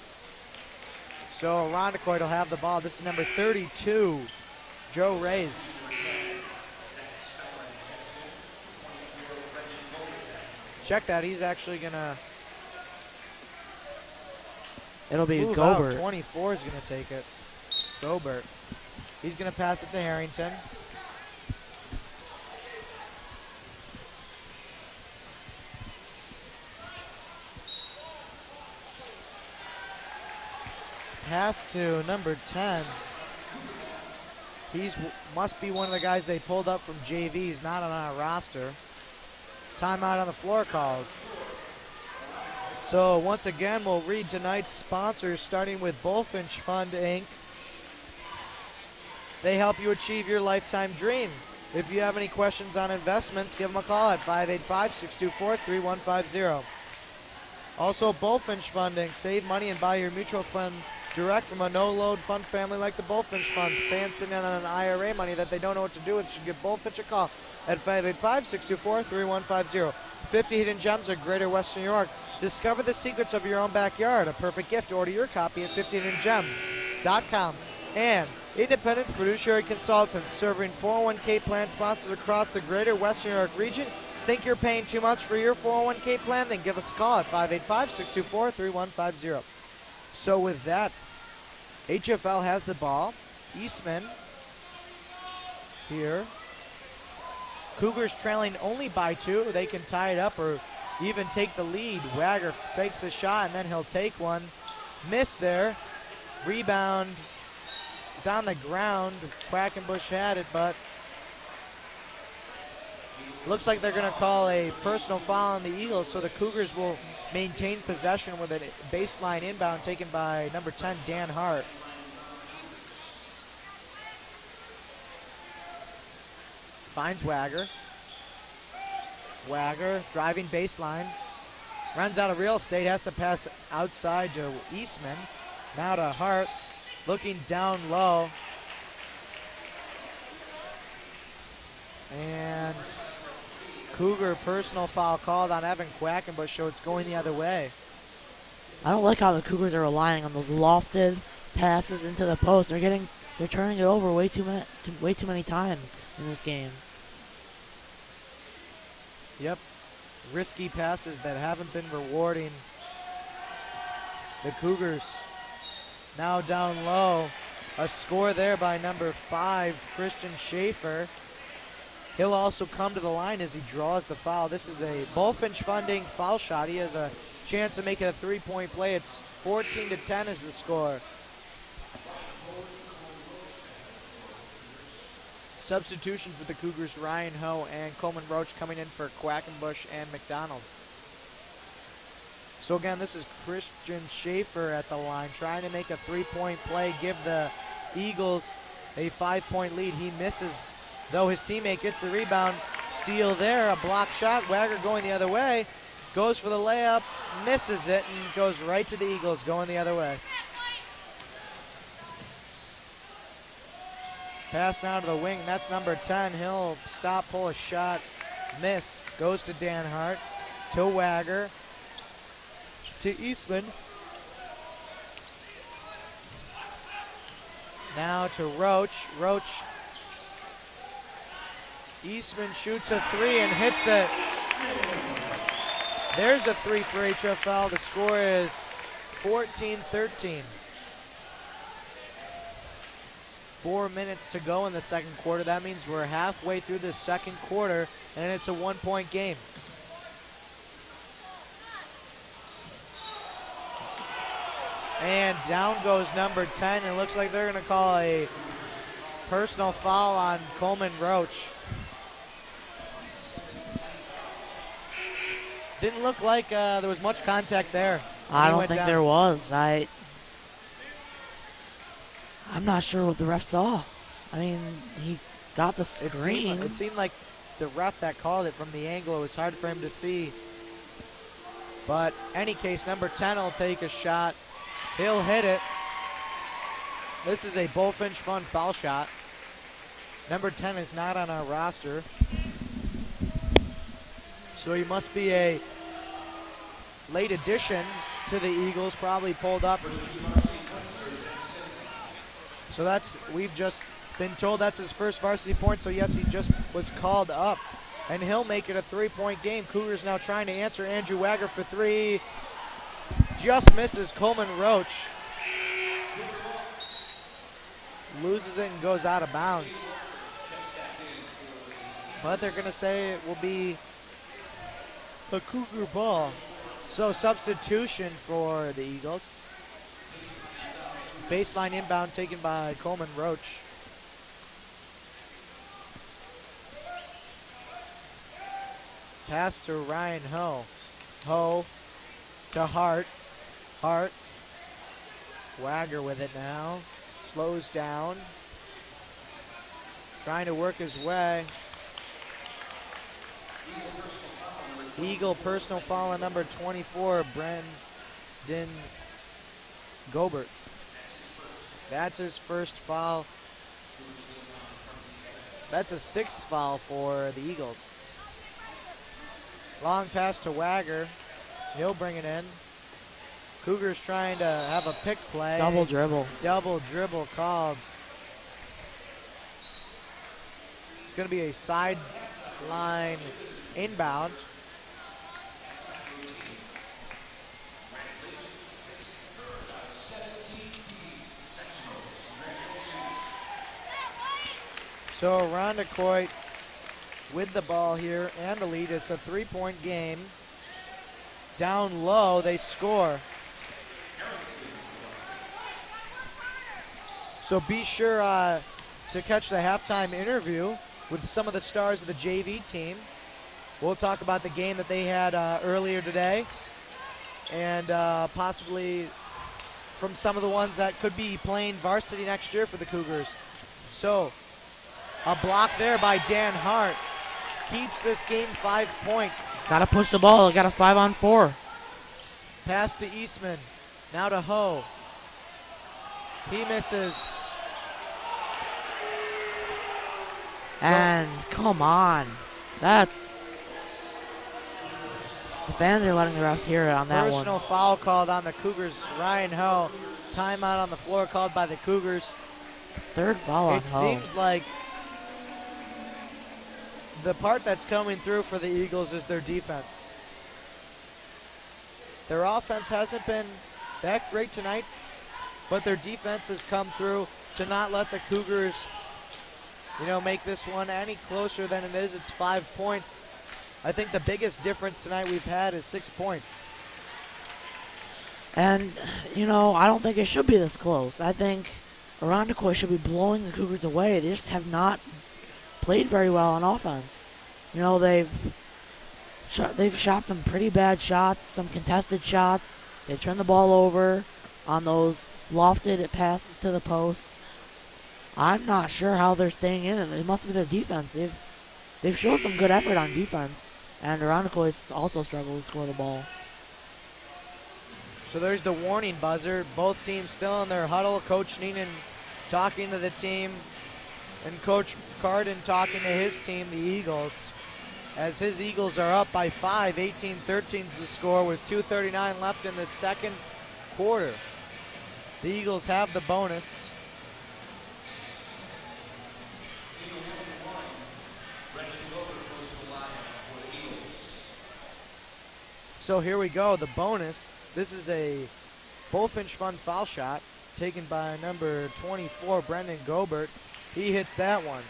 So Irondequoit will have the ball. This is number 32, Joe Reyes. Check that, he's actually gonna It'll be move Gobert. out. 24 is gonna take it. Gobert. He's gonna pass it to Harrington. Pass to number 10. Must be one of the guys they pulled up from JV. He's not on our roster. Timeout on the floor called. So once again, we'll read tonight's sponsors, starting with Bullfinch Fund, Inc. They help you achieve your lifetime dream. If you have any questions on investments, give them a call at 585-624-3150. Also, Bullfinch Fund, Inc. Save money and buy your mutual fund direct from a no-load fund family like the Bullfinch Funds. Fans sitting on an IRA money that they don't know what to do with should give Bullfinch a call at 585-624-3150. 50 Hidden Gems of Greater Western New York. Discover the secrets of your own backyard. A perfect gift. Order your copy at 50hiddengems.com. And Independent Fiduciary Consultants, serving 401k plan sponsors across the Greater Western New York region. Think you're paying too much for your 401k plan? Then give us a call at 585-624-3150. So with that, HF-L has the ball. Eastman here. Cougars trailing only by 2. They can tie it up or even take the lead. Wagner fakes a shot and then he'll take one. Miss there. Rebound is on the ground. Quackenbush had it, but looks like they're going to call a personal foul on the Eagles, so the Cougars will maintain possession with a baseline inbound taken by number 10, Dan Hart. Finds Wagner. Wagner driving baseline. Runs out of real estate, has to pass outside to Eastman. Now to Hart, looking down low. And Cougar personal foul called on Evan Quackenbush, so it's going the other way. I don't like how the Cougars are relying on those lofted passes into the post. They're getting They're turning it over way too many times in this game. Yep. Risky passes that haven't been rewarding the Cougars. Now down low. A score there by number 5, Christian Schaefer. He'll also come to the line as he draws the foul. This is a Bullfinch funding foul shot. He has a chance to make it a 3-point play. It's 14-10 is the score. Substitution for the Cougars, Ryan Ho and Coleman Roach coming in for Quackenbush and McDonald. So again, this is Christian Schaefer at the line, trying to make a 3-point play, give the Eagles a 5-point lead. He misses, though his teammate gets the rebound. Steal there, a block shot. Wagger going the other way, goes for the layup, misses it, and goes right to the Eagles going the other way. Pass now to the wing, that's number 10. He'll stop, pull a shot, miss. Goes to Dan Hart, to Wagger, to Eastman. Now to Roach. Roach. Eastman shoots a 3 and hits it. There's a 3 for HF-L. The score is 14-13. 4 minutes to go in the second quarter. That means we're halfway through the second quarter, and it's a 1-point game. And down goes number 10. It looks like they're going to call a personal foul on Coleman Roach. Didn't look like there was much contact there. I don't think there was. I'm not sure what the ref saw. I mean, he got the screen. It seemed like the ref that called it from the angle, it was hard for him to see. But any case, number 10 will take a shot. He'll hit it. This is a Bullfinch Fun foul shot. Number 10 is not on our roster, so he must be a late addition to the Eagles, probably pulled up. So we've just been told that's his first varsity point, so yes, he just was called up. And he'll make it a 3-point game. Cougars now trying to answer. Andrew Wagger for 3. Just misses. Coleman Roach loses it and goes out of bounds. But they're going to say it will be a Cougar ball. So substitution for the Eagles. Baseline inbound taken by Coleman Roach. Pass to Ryan Ho. Ho to Hart. Hart. Wagger with it now. Slows down. Trying to work his way. Eagle personal foul on number 24, Brendan Gobert. That's his first foul. That's a 6th foul for the Eagles. Long pass to Wagger. He'll bring it in. Cougars trying to have a pick play. Double dribble. Double dribble called. It's going to be a sideline inbound. So Irondequoit with the ball here and the lead. It's a 3-point game. Down low, they score. So be sure to catch the halftime interview with some of the stars of the JV team. We'll talk about the game that they had earlier today, and possibly from some of the ones that could be playing varsity next year for the Cougars. So a block there by Dan Hart keeps this game 5 points. Gotta push the ball. Got a 5-on-4. Pass to Eastman. Now to Ho. He misses. And come on. That's... The fans are letting the refs hear it on that one. Personal foul called on the Cougars. Ryan Ho. Timeout on the floor called by the Cougars. Third foul on It Ho. seems like the part that's coming through for the Eagles is their defense. Their offense hasn't been that great tonight, but their defense has come through to not let the Cougars, make this one any closer than it is. It's 5 points. I think the biggest difference tonight we've had is 6 points. And, I don't think it should be this close. I think Irondequoit should be blowing the Cougars away. They just have not played very well on offense. They've shot some pretty bad shots, some contested shots. They turned the ball over on those lofted passes to the post. I'm not sure how they're staying in it. It must be their defense. They've shown some good effort on defense, and Irondequoit's also struggled to score the ball. So there's the warning buzzer. Both teams still in their huddle. Coach Neenan talking to the team, and Coach Carden talking to his team, the Eagles, as his Eagles are up by 5, 18-13 is the score with 2:39 left in the second quarter. The Eagles have the bonus. So here we go, the bonus. This is a Bullfinch Fun foul shot taken by number 24, Brendan Gobert. He hits that one.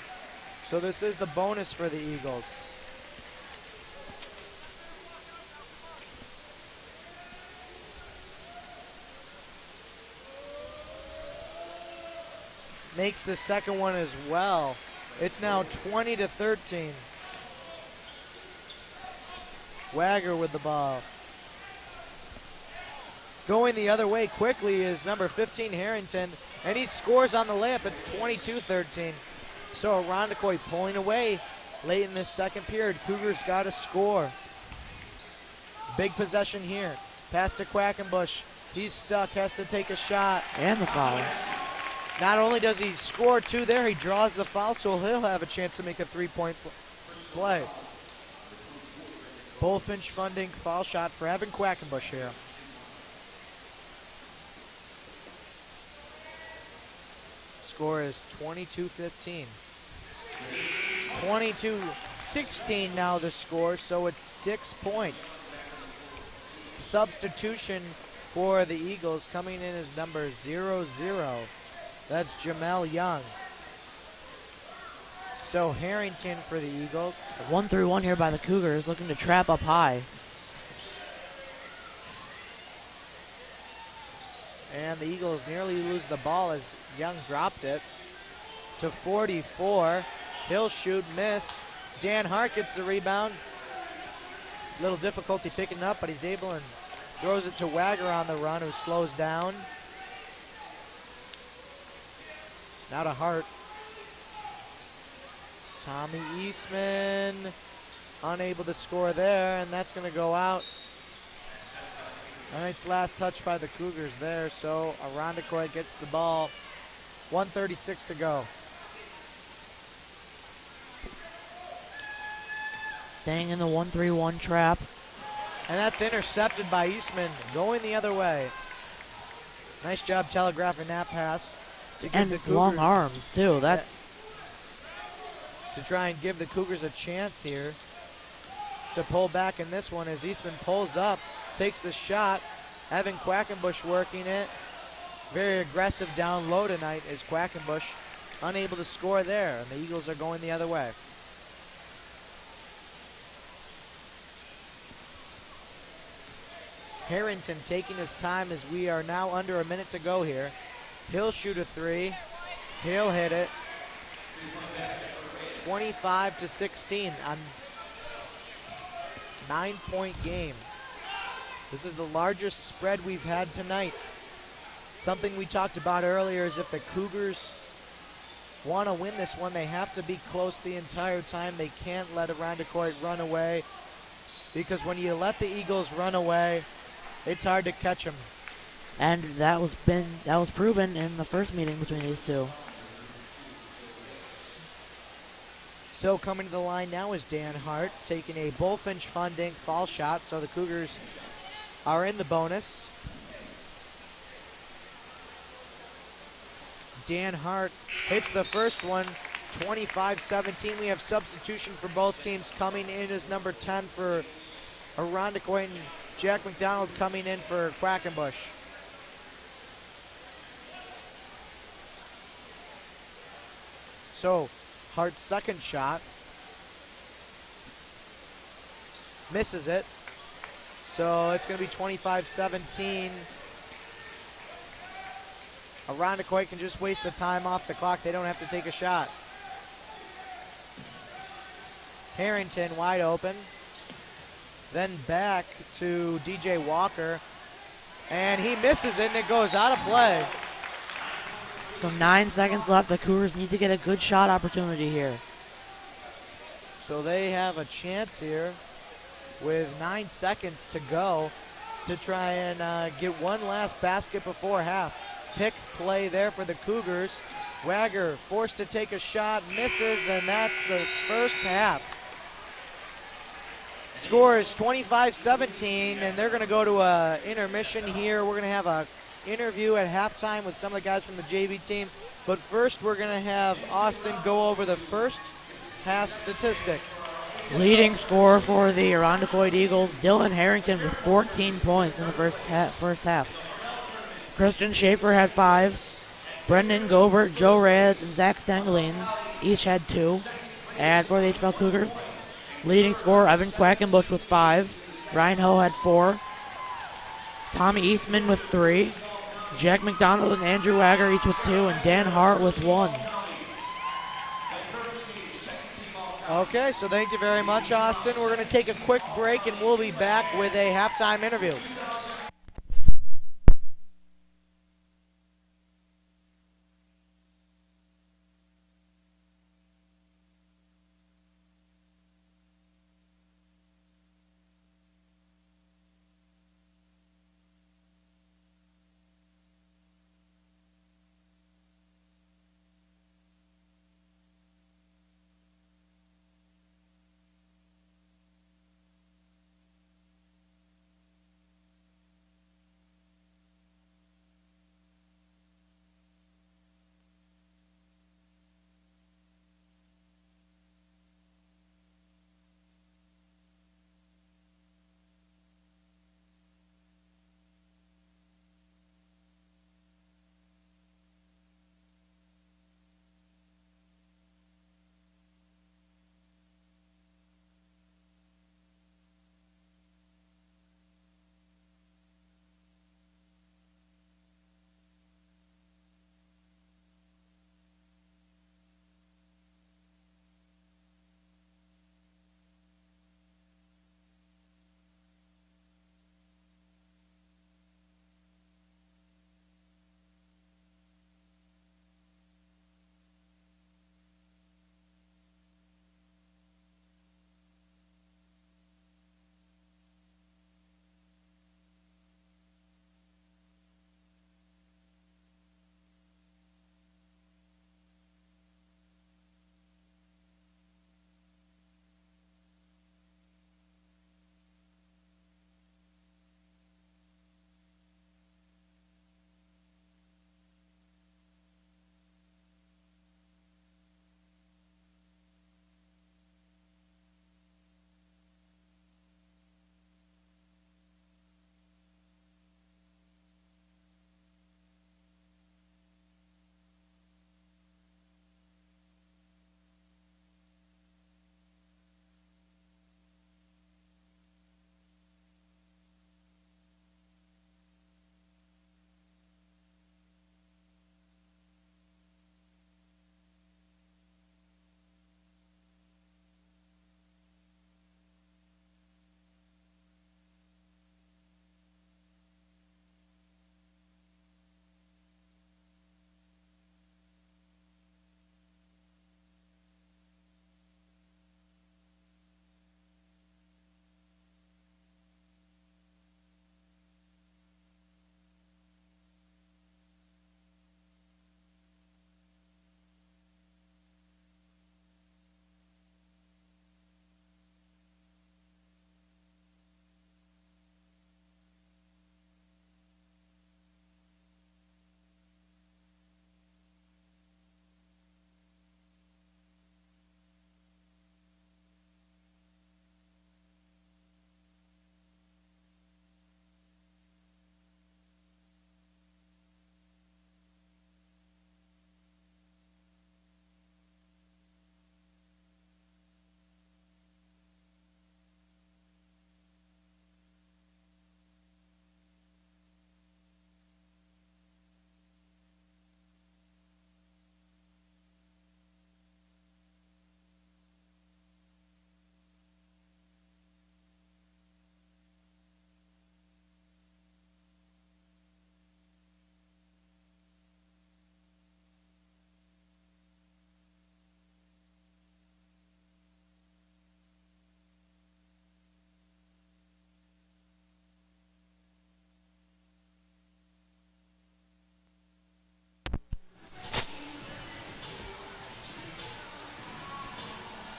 So this is the bonus for the Eagles. Makes the second one as well. It's now 20-13. Wagger with the ball. Going the other way quickly is number 15, Harrington, and he scores on the layup. It's 22-13. So Irondequoit pulling away late in this second period. Cougars got to score. Big possession here. Pass to Quackenbush. He's stuck, has to take a shot. And the foul. Not only does he score 2 there, he draws the foul, so he'll have a chance to make a 3-point play. Bullfinch funding foul shot for Evan Quackenbush here. Score is 22-15. 22-16 now the score, so it's 6 points. Substitution for the Eagles coming in is number 0-0. That's Jamel Young. So Harrington for the Eagles. 1-3-1 here by the Cougars, looking to trap up high. And the Eagles nearly lose the ball as Young dropped it to 44. He'll shoot, miss. Dan Hart gets the rebound. Little difficulty picking up, but he's able and throws it to Wagger on the run, who slows down. Now to Hart. Tommy Eastman unable to score there, and that's going to go out. Tonight's last touch by the Cougars there, so Irondequoit gets the ball. 1:36 to go. Staying in the 1-3-1 trap. And that's intercepted by Eastman, going the other way. Nice job telegraphing that pass. To give And the Cougars long arms, too. That's to try and give the Cougars a chance here to pull back in this one as Eastman pulls up, takes the shot. Evan Quackenbush working it. Very aggressive down low tonight is Quackenbush. Unable to score there, and the Eagles are going the other way. Harrington taking his time as we are now under a minute to go here. He'll shoot a 3. He'll hit it. 25-16 on 9-point game. This is the largest spread we've had tonight. Something we talked about earlier is if the Cougars want to win this one, they have to be close the entire time. They can't let Irondequoit run away, because when you let the Eagles run away, it's hard to catch them. and that was proven in the first meeting between these two. So coming to the line now is Dan Hart, taking a Bullfinch funding fall shot, so the Cougars are in the bonus. Dan Hart hits the first one, 25-17. We have substitution for both teams. Coming in as number 10 for Irondequoit and Jack McDonald coming in for Quackenbush. So, Hart's second shot. Misses it. So it's going to be 25-17. Irondequoit can just waste the time off the clock. They don't have to take a shot. Harrington wide open. Then back to DJ Walker. And he misses it and it goes out of play. So 9 seconds left. The Cougars need to get a good shot opportunity here. So they have a chance here with 9 seconds to go to try and get one last basket before half. Pick play there for the Cougars. Wagger forced to take a shot, misses, and that's the first half. Score is 25-17, and they're going to go to an intermission here. We're going to have an interview at halftime with some of the guys from the JV team. But first, we're going to have Austin go over the first half statistics. Leading scorer for the Irondequoit Eagles, Dylan Harrington with 14 points in the first half. Christian Schaefer had 5. Brendan Gobert, Joe Reyes, and Zach Stengeline each had 2. And for the HF-L Cougars, leading scorer Evan Quackenbush with 5. Ryan Ho had 4. Tommy Eastman with 3. Jack McDonald and Andrew Wagger each with 2. And Dan Hart with 1. Okay, so thank you very much, Austin. We're going to take a quick break, and we'll be back with a halftime interview.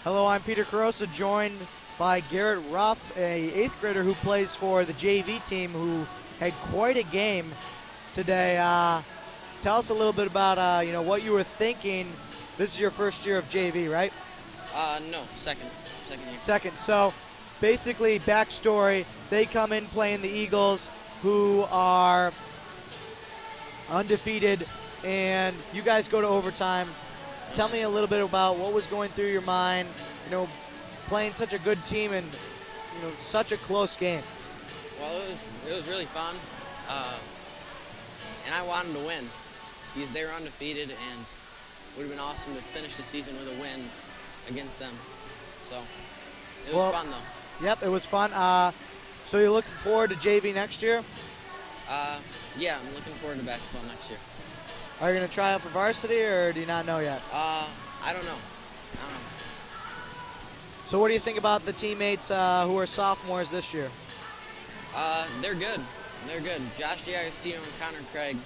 Hello, I'm Peter Carosa, joined by Garrett Ruff, a 8th grader who plays for the JV team, who had quite a game today. Tell us a little bit about what you were thinking. This is your first year of JV, right? No, second year. Second. So basically, backstory, they come in playing the Eagles, who are undefeated, and you guys go to overtime. Tell me a little bit about what was going through your mind, playing such a good team and, such a close game. Well, it was really fun, and I wanted to win because they were undefeated, and it would have been awesome to finish the season with a win against them. So it was fun, though. Yep, it was fun. So you're looking forward to JV next year? Yeah, I'm looking forward to basketball next year. Are you going to try out for varsity, or do you not know yet? I don't know. So what do you think about the teammates who are sophomores this year? They're good. They're good. Josh DiAgostino and Connor Craig,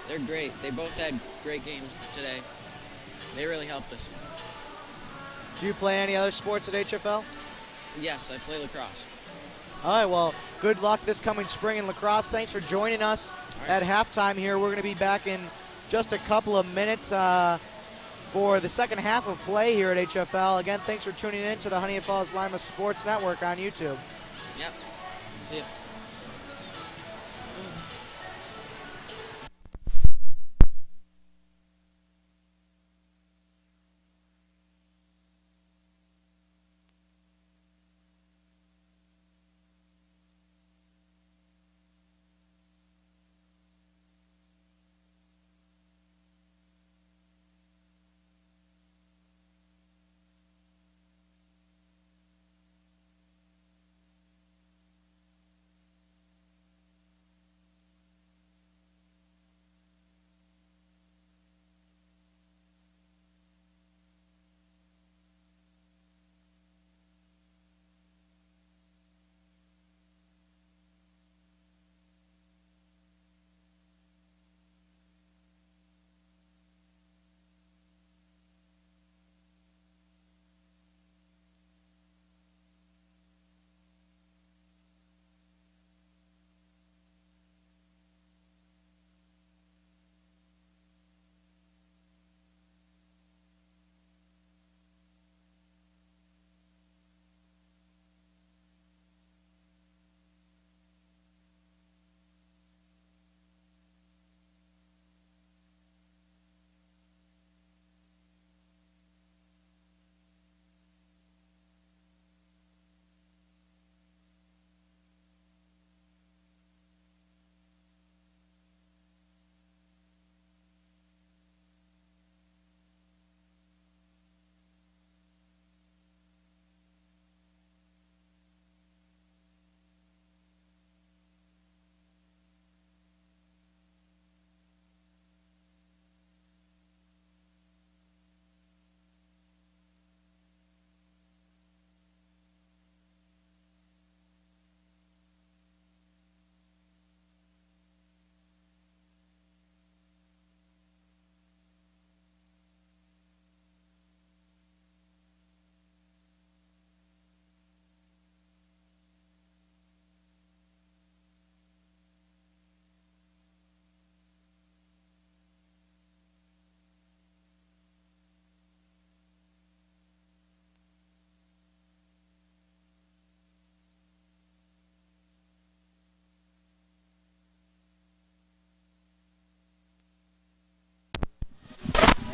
they're great. They both had great games today. They really helped us. Do you play any other sports at HF-L? Yes, I play lacrosse. All right, well, good luck this coming spring in lacrosse. Thanks for joining us at halftime here. We're going to be back in just a couple of minutes for the second half of play here at HF-L. Again, thanks for tuning in to the Honeoye Falls-Lima Sports Network on YouTube. Yep. See ya.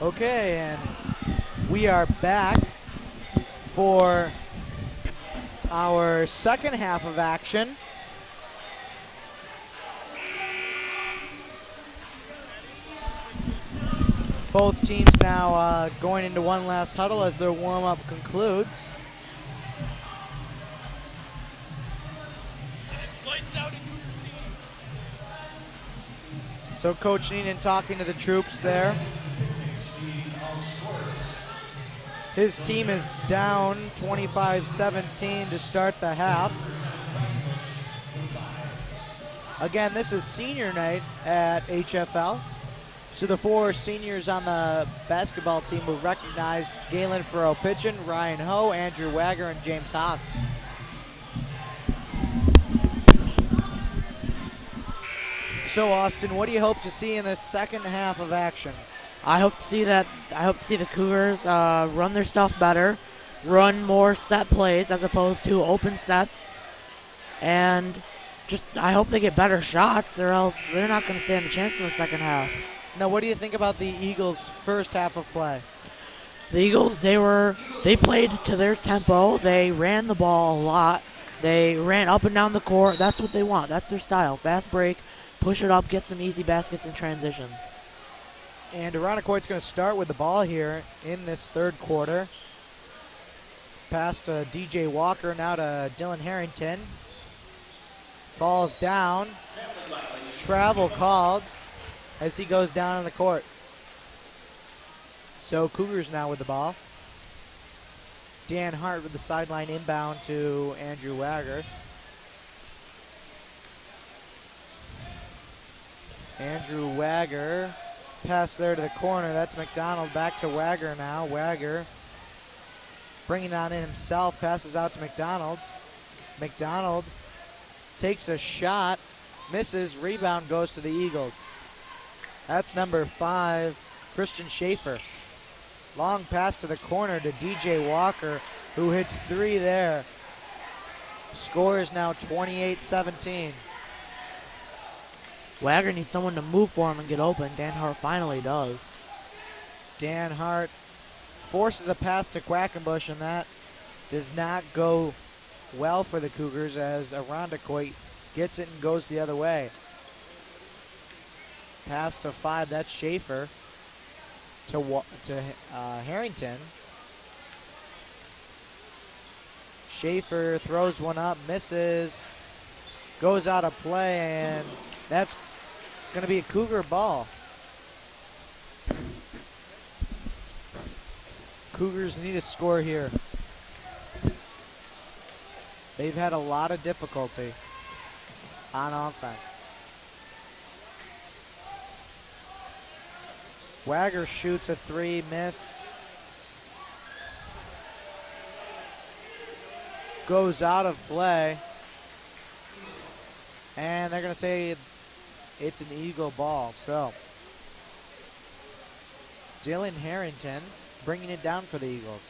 Okay, and we are back for our second half of action. Both teams now going into one last huddle as their warm-up concludes. So Coach Neenan talking to the troops there. His team is down 25-17 to start the half. Again, this is senior night at HF-L. So the 4 seniors on the basketball team will recognize Galen Farrell pitching, Ryan Ho, Andrew Wagger, and James Haas. So Austin, what do you hope to see in the second half of action? I hope to see the Cougars run their stuff better, run more set plays as opposed to open sets, and I hope they get better shots, or else they're not going to stand a chance in the second half. Now, what do you think about the Eagles' first half of play? The Eagles, they played to their tempo. They ran the ball a lot. They ran up and down the court. That's what they want. That's their style. Fast break, push it up, get some easy baskets in transition. And Irondequoit's going to start with the ball here in this third quarter. Pass to DJ Walker, now to Dylan Harrington. Falls down. Travel called as he goes down on the court. So Cougars now with the ball. Dan Hart with the sideline inbound to Andrew Wagger. Andrew Wagger, pass there to the corner. That's McDonald. Back to Wagger now. Wagger bringing on in himself. Passes out to McDonald. McDonald takes a shot. Misses. Rebound goes to the Eagles. That's number 5, Christian Schaefer. Long pass to the corner to DJ Walker, who hits 3 there. Score is now 28-17. Wagger needs someone to move for him and get open. Dan Hart finally does. Dan Hart forces a pass to Quackenbush, and that does not go well for the Cougars as Irondequoit gets it and goes the other way. Pass to 5, that's Schaefer to Harrington. Schaefer throws one up, misses, goes out of play, and that's going to be a Cougar ball. Cougars need a score here. They've had a lot of difficulty on offense. Wagger shoots a 3, miss. Goes out of play. And they're going to say it's an Eagle ball. So, Dylan Harrington bringing it down for the Eagles.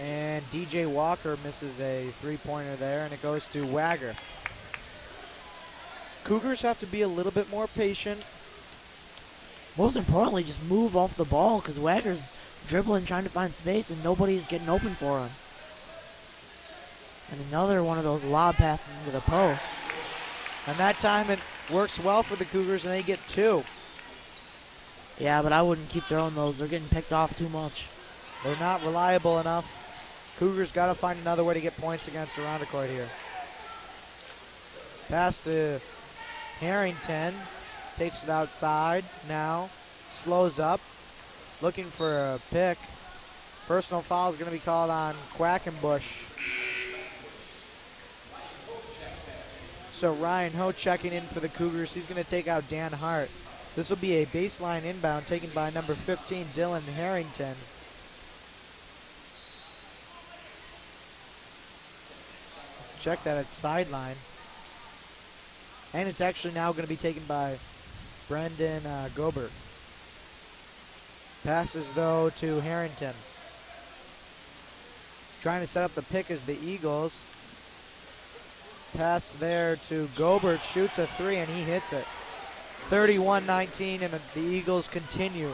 And DJ Walker misses a 3-pointer there, and it goes to Wagger. Cougars have to be a little bit more patient. Most importantly, just move off the ball because Wagger's dribbling, trying to find space, and nobody's getting open for him. And another one of those lob passes into the post. And that time it works well for the Cougars, and they get 2. Yeah, but I wouldn't keep throwing those. They're getting picked off too much. They're not reliable enough. Cougars got to find another way to get points against Irondequoit here. Pass to Harrington. Takes it outside now. Slows up. Looking for a pick. Personal foul is going to be called on Quackenbush. So Ryan Ho checking in for the Cougars. He's going to take out Dan Hart. This will be a baseline inbound taken by number 15, Dylan Harrington. Check that at sideline. And it's actually now going to be taken by Brendan Gobert. Passes, though, to Harrington. Trying to set up the pick is the Eagles. Pass there to Gobert. Shoots a 3, and he hits it. 31-19, and the Eagles continue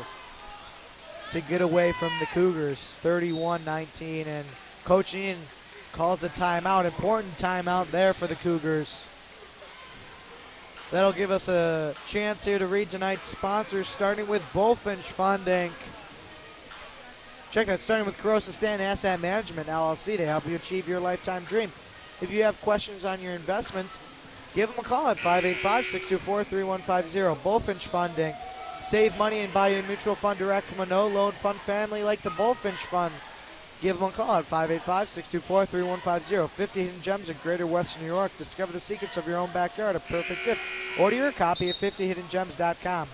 to get away from the Cougars. 31-19, and Coach Ian calls a timeout. Important timeout there for the Cougars. That'll give us a chance here to read tonight's sponsors, starting with Bullfinch Funding. Check that, starting with Carosa Stanton Asset Management, LLC, to help you achieve your lifetime dream. If you have questions on your investments, give them a call at 585-624-3150. Bullfinch Funding. Save money and buy your mutual fund direct from a no-loan fund family like the Bullfinch Fund. Give them a call at 585-624-3150. 50 Hidden Gems in Greater Western New York. Discover the secrets of your own backyard, a perfect gift. Order your copy at 50hiddengems.com.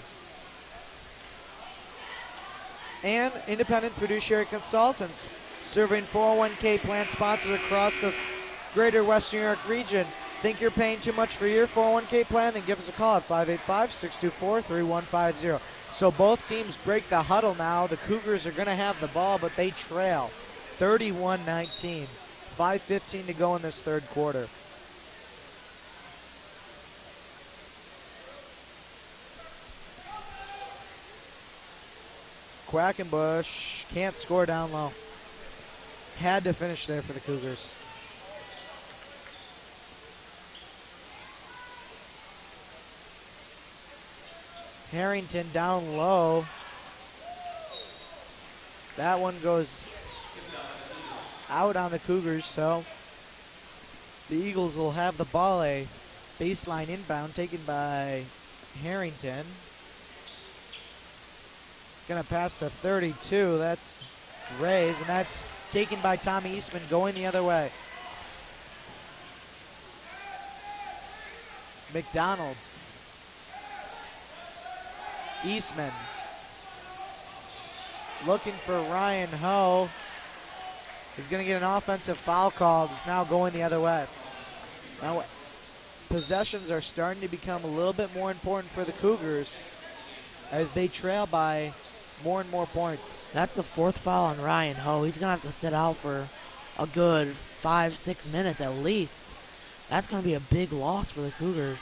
And Independent Fiduciary Consultants, serving 401k plan sponsors across the Greater Western New York region. Think you're paying too much for your 401k plan? Then give us a call at 585-624-3150. So both teams break the huddle now. The Cougars are going to have the ball, but they trail 31-19. 5:15 to go in this third quarter. Quackenbush can't score down low. Had to finish there for the Cougars. Harrington down low. That one goes out on the Cougars, so the Eagles will have the ball, a baseline inbound taken by Harrington. Gonna pass to 32, that's Rays, and that's taken by Tommy Eastman going the other way. McDonald. Eastman. Looking for Ryan Ho. He's going to get an offensive foul called. He's now going the other way. Now, possessions are starting to become a little bit more important for the Cougars as they trail by more and more points. That's the fourth foul on Ryan Ho. He's going to have to sit out for a good 5-6 minutes at least. That's going to be a big loss for the Cougars.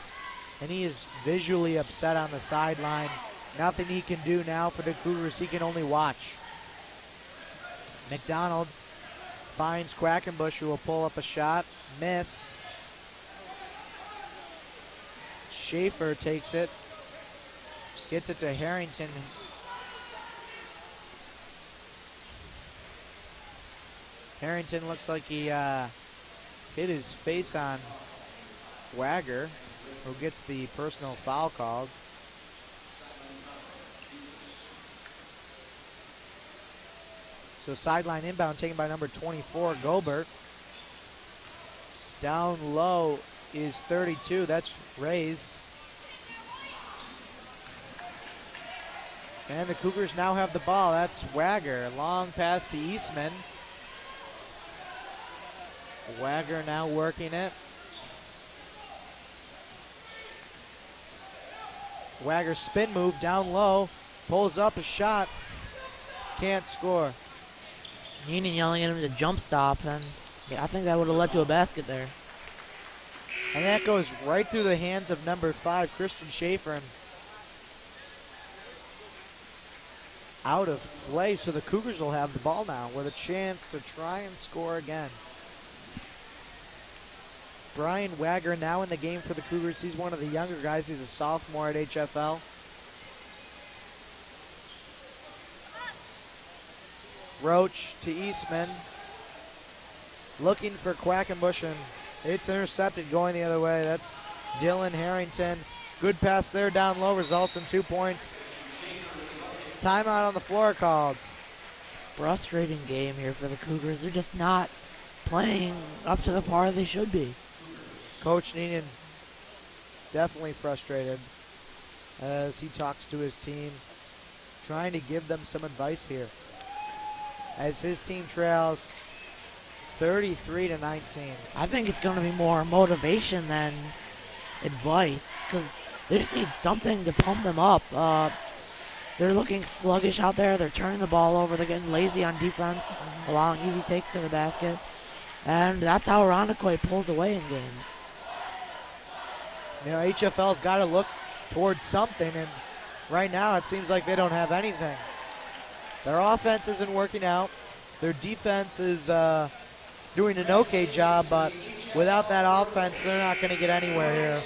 And he is visually upset on the sideline. Nothing he can do now for the Cougars. He can only watch. McDonald finds Quackenbush, who will pull up a shot. Miss. Schaefer takes it. Gets it to Harrington. Harrington looks like he hit his face on Wagger, who gets the personal foul called. So sideline inbound taken by number 24, Gobert. Down low is 32, that's Rays. And the Cougars now have the ball, that's Wagger. Long pass to Eastman. Wagger now working it. Wagger spin move down low, pulls up a shot, can't score. Heenan yelling at him to jump stop, and yeah, I think that would have led to a basket there. And that goes right through the hands of number 5, Christian Schaefer, and out of play. So the Cougars will have the ball now with a chance to try and score again. Brian Wagger now in the game for the Cougars. He's one of the younger guys. He's a sophomore at HF-L. Roach to Eastman. Looking for Quackenbush, and it's intercepted going the other way. That's Dylan Harrington. Good pass there down low, results in 2 points. Timeout on the floor called. Frustrating game here for the Cougars. They're just not playing up to the par they should be. Coach Neenan definitely frustrated as he talks to his team, trying to give them some advice here, as his team trails 33-19. I think it's going to be more motivation than advice, because they just need something to pump them up. They're looking sluggish out there. They're turning the ball over. They're getting lazy on defense, allowing easy takes to the basket. And that's how Irondequoit pulls away in games. You know, HFL's got to look towards something, and right now it seems like they don't have anything. Their offense isn't working out. Their defense is doing an okay job, but without that offense, they're not going to get anywhere here.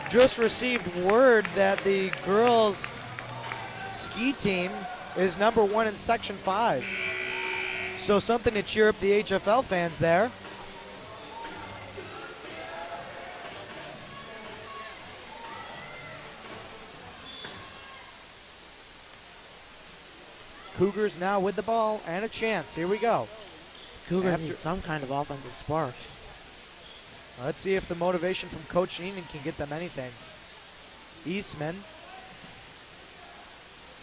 Just received word that the girls ski team is #1 in Section 5. So something to cheer up the HFL fans there. Cougars now with the ball and a chance. Here we go. Cougars need some kind of offensive spark. Let's see if the motivation from Coach Neenan can get them anything. Eastman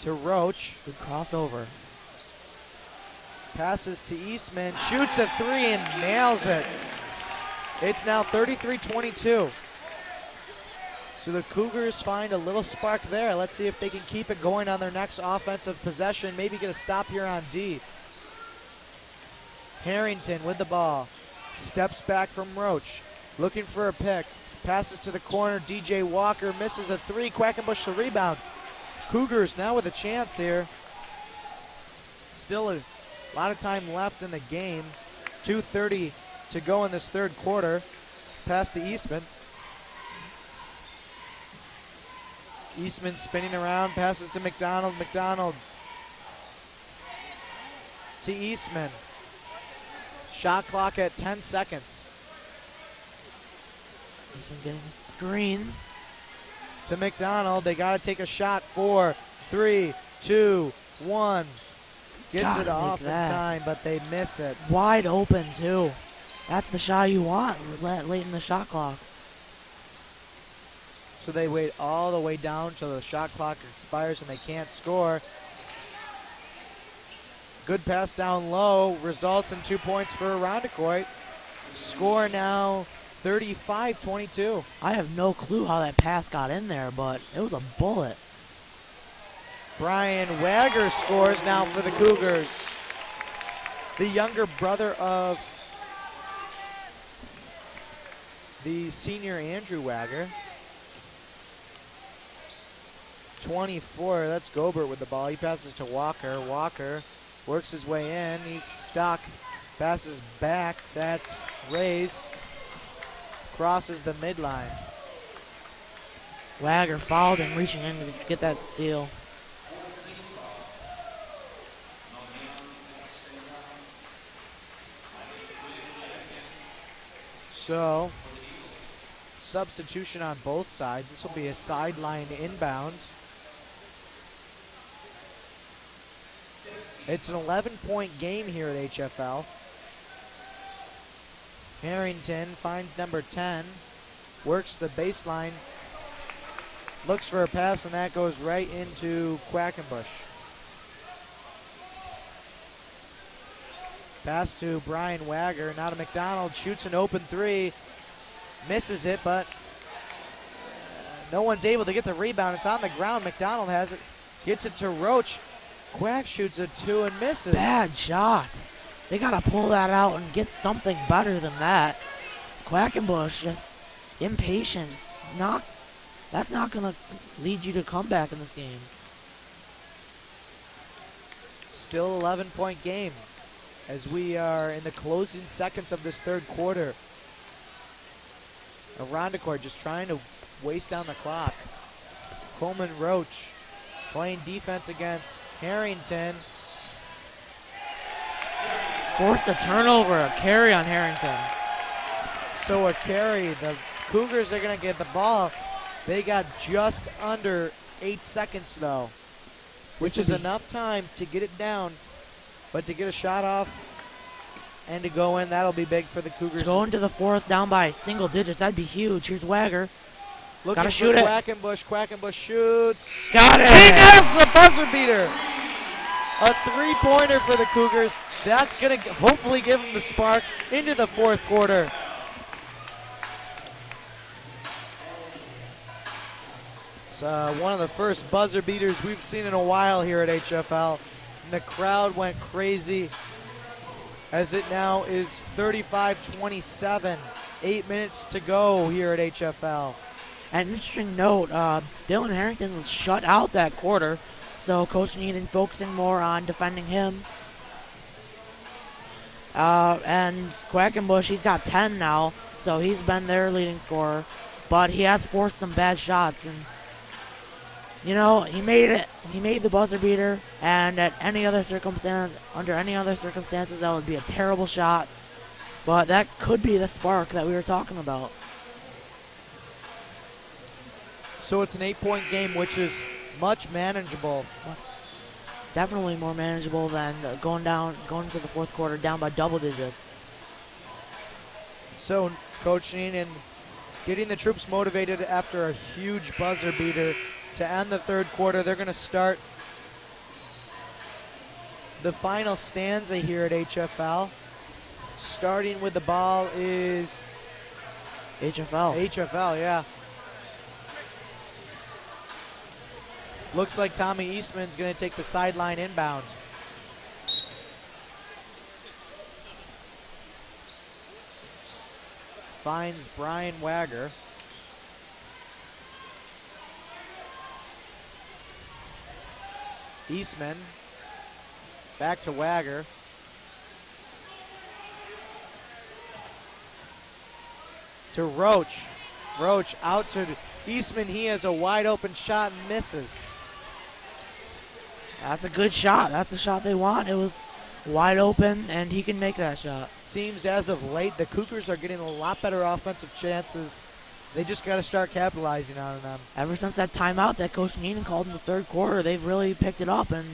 to Roach. Good crossover. Passes to Eastman, shoots a three and nails it. It's now 33-22. So the Cougars find a little spark there. Let's see if they can keep it going on their next offensive possession. Maybe get a stop here on D. Harrington with the ball. Steps back from Roach. Looking for a pick. Passes to the corner. DJ Walker misses a three. Quackenbush the rebound. Cougars now with a chance here. Still a lot of time left in the game. 2:30 to go in this third quarter. Pass to Eastman. Eastman spinning around, passes to McDonald. McDonald to Eastman. Shot clock at 10 seconds. Eastman getting a screen. To McDonald, they got to take a shot. 4, 3, 2, 1. Gets it off in time, but they miss it. Wide open, too. That's the shot you want late in the shot clock. So they wait all the way down till the shot clock expires and they can't score. Good pass down low results in 2 points for Irondequoit. Score now 35-22. I have no clue how that pass got in there, but it was a bullet. Brian Wagger scores now for the Cougars. The younger brother of the senior Andrew Wagger. 24, that's Gobert with the ball. He passes to Walker. Walker works his way in. He's stuck. Passes back. That's Rays. Crosses the midline. Wagger fouled him, reaching in to get that steal. So, substitution on both sides. This will be a sideline inbound. It's an 11-point game here at HF-L. Harrington finds number 10, works the baseline, looks for a pass, and that goes right into Quackenbush. Pass to Brian Wagger. Now to McDonald. Shoots an open three. Misses it, but no one's able to get the rebound. It's on the ground. McDonald has it. Gets it to Roach. Quack shoots a two and misses. Bad shot. They got to pull that out and get something better than that. Quackenbush just impatient. That's not going to lead you to come back in this game. Still 11-point game as we are in the closing seconds of this third quarter. Irondequoit just trying to waste down the clock. Coleman Roach playing defense against Harrington. Forced a turnover, a carry on Harrington. So a carry. The Cougars are going to get the ball. They got just under 8 seconds though, which is enough time to get it down, but to get a shot off and to go in, that'll be big for the Cougars. Going to the fourth down by single digits, that'd be huge. Here's Wagger. Looking Gotta shoot for it. Quackenbush. Quackenbush shoots. Got it! He has the buzzer beater. A three-pointer for the Cougars. That's going to hopefully give them the spark into the fourth quarter. It's one of the first buzzer beaters we've seen in a while here at HF-L. And the crowd went crazy as it now is 35-27. 8 minutes to go here at HF-L. An interesting note, Dylan Harrington was shut out that quarter, so Coach Neenan focusing more on defending him. And Quackenbush, he's got 10 now, so he's been their leading scorer, but he has forced some bad shots, and you know, he made it. He made the buzzer beater, and under any other circumstances, that would be a terrible shot, but that could be the spark that we were talking about. So it's an 8-point game, which is much manageable. definitely more manageable than going to the fourth quarter down by double digits. So Coach Neenan getting the troops motivated after a huge buzzer beater to end the third quarter. They're going to start the final stanza here at HF-L. Starting with the ball is HF-L. HF-L, yeah. Looks like Tommy Eastman's going to take the sideline inbound. Finds Brian Wagger. Eastman. Back to Wagger. To Roach. Roach out to Eastman. He has a wide open shot and misses. That's a good shot. That's the shot they want. It was wide open, and he can make that shot. Seems as of late the Cougars are getting a lot better offensive chances. They just got to start capitalizing on them. Ever since that timeout that Coach Neenan called in the third quarter, they've really picked it up, and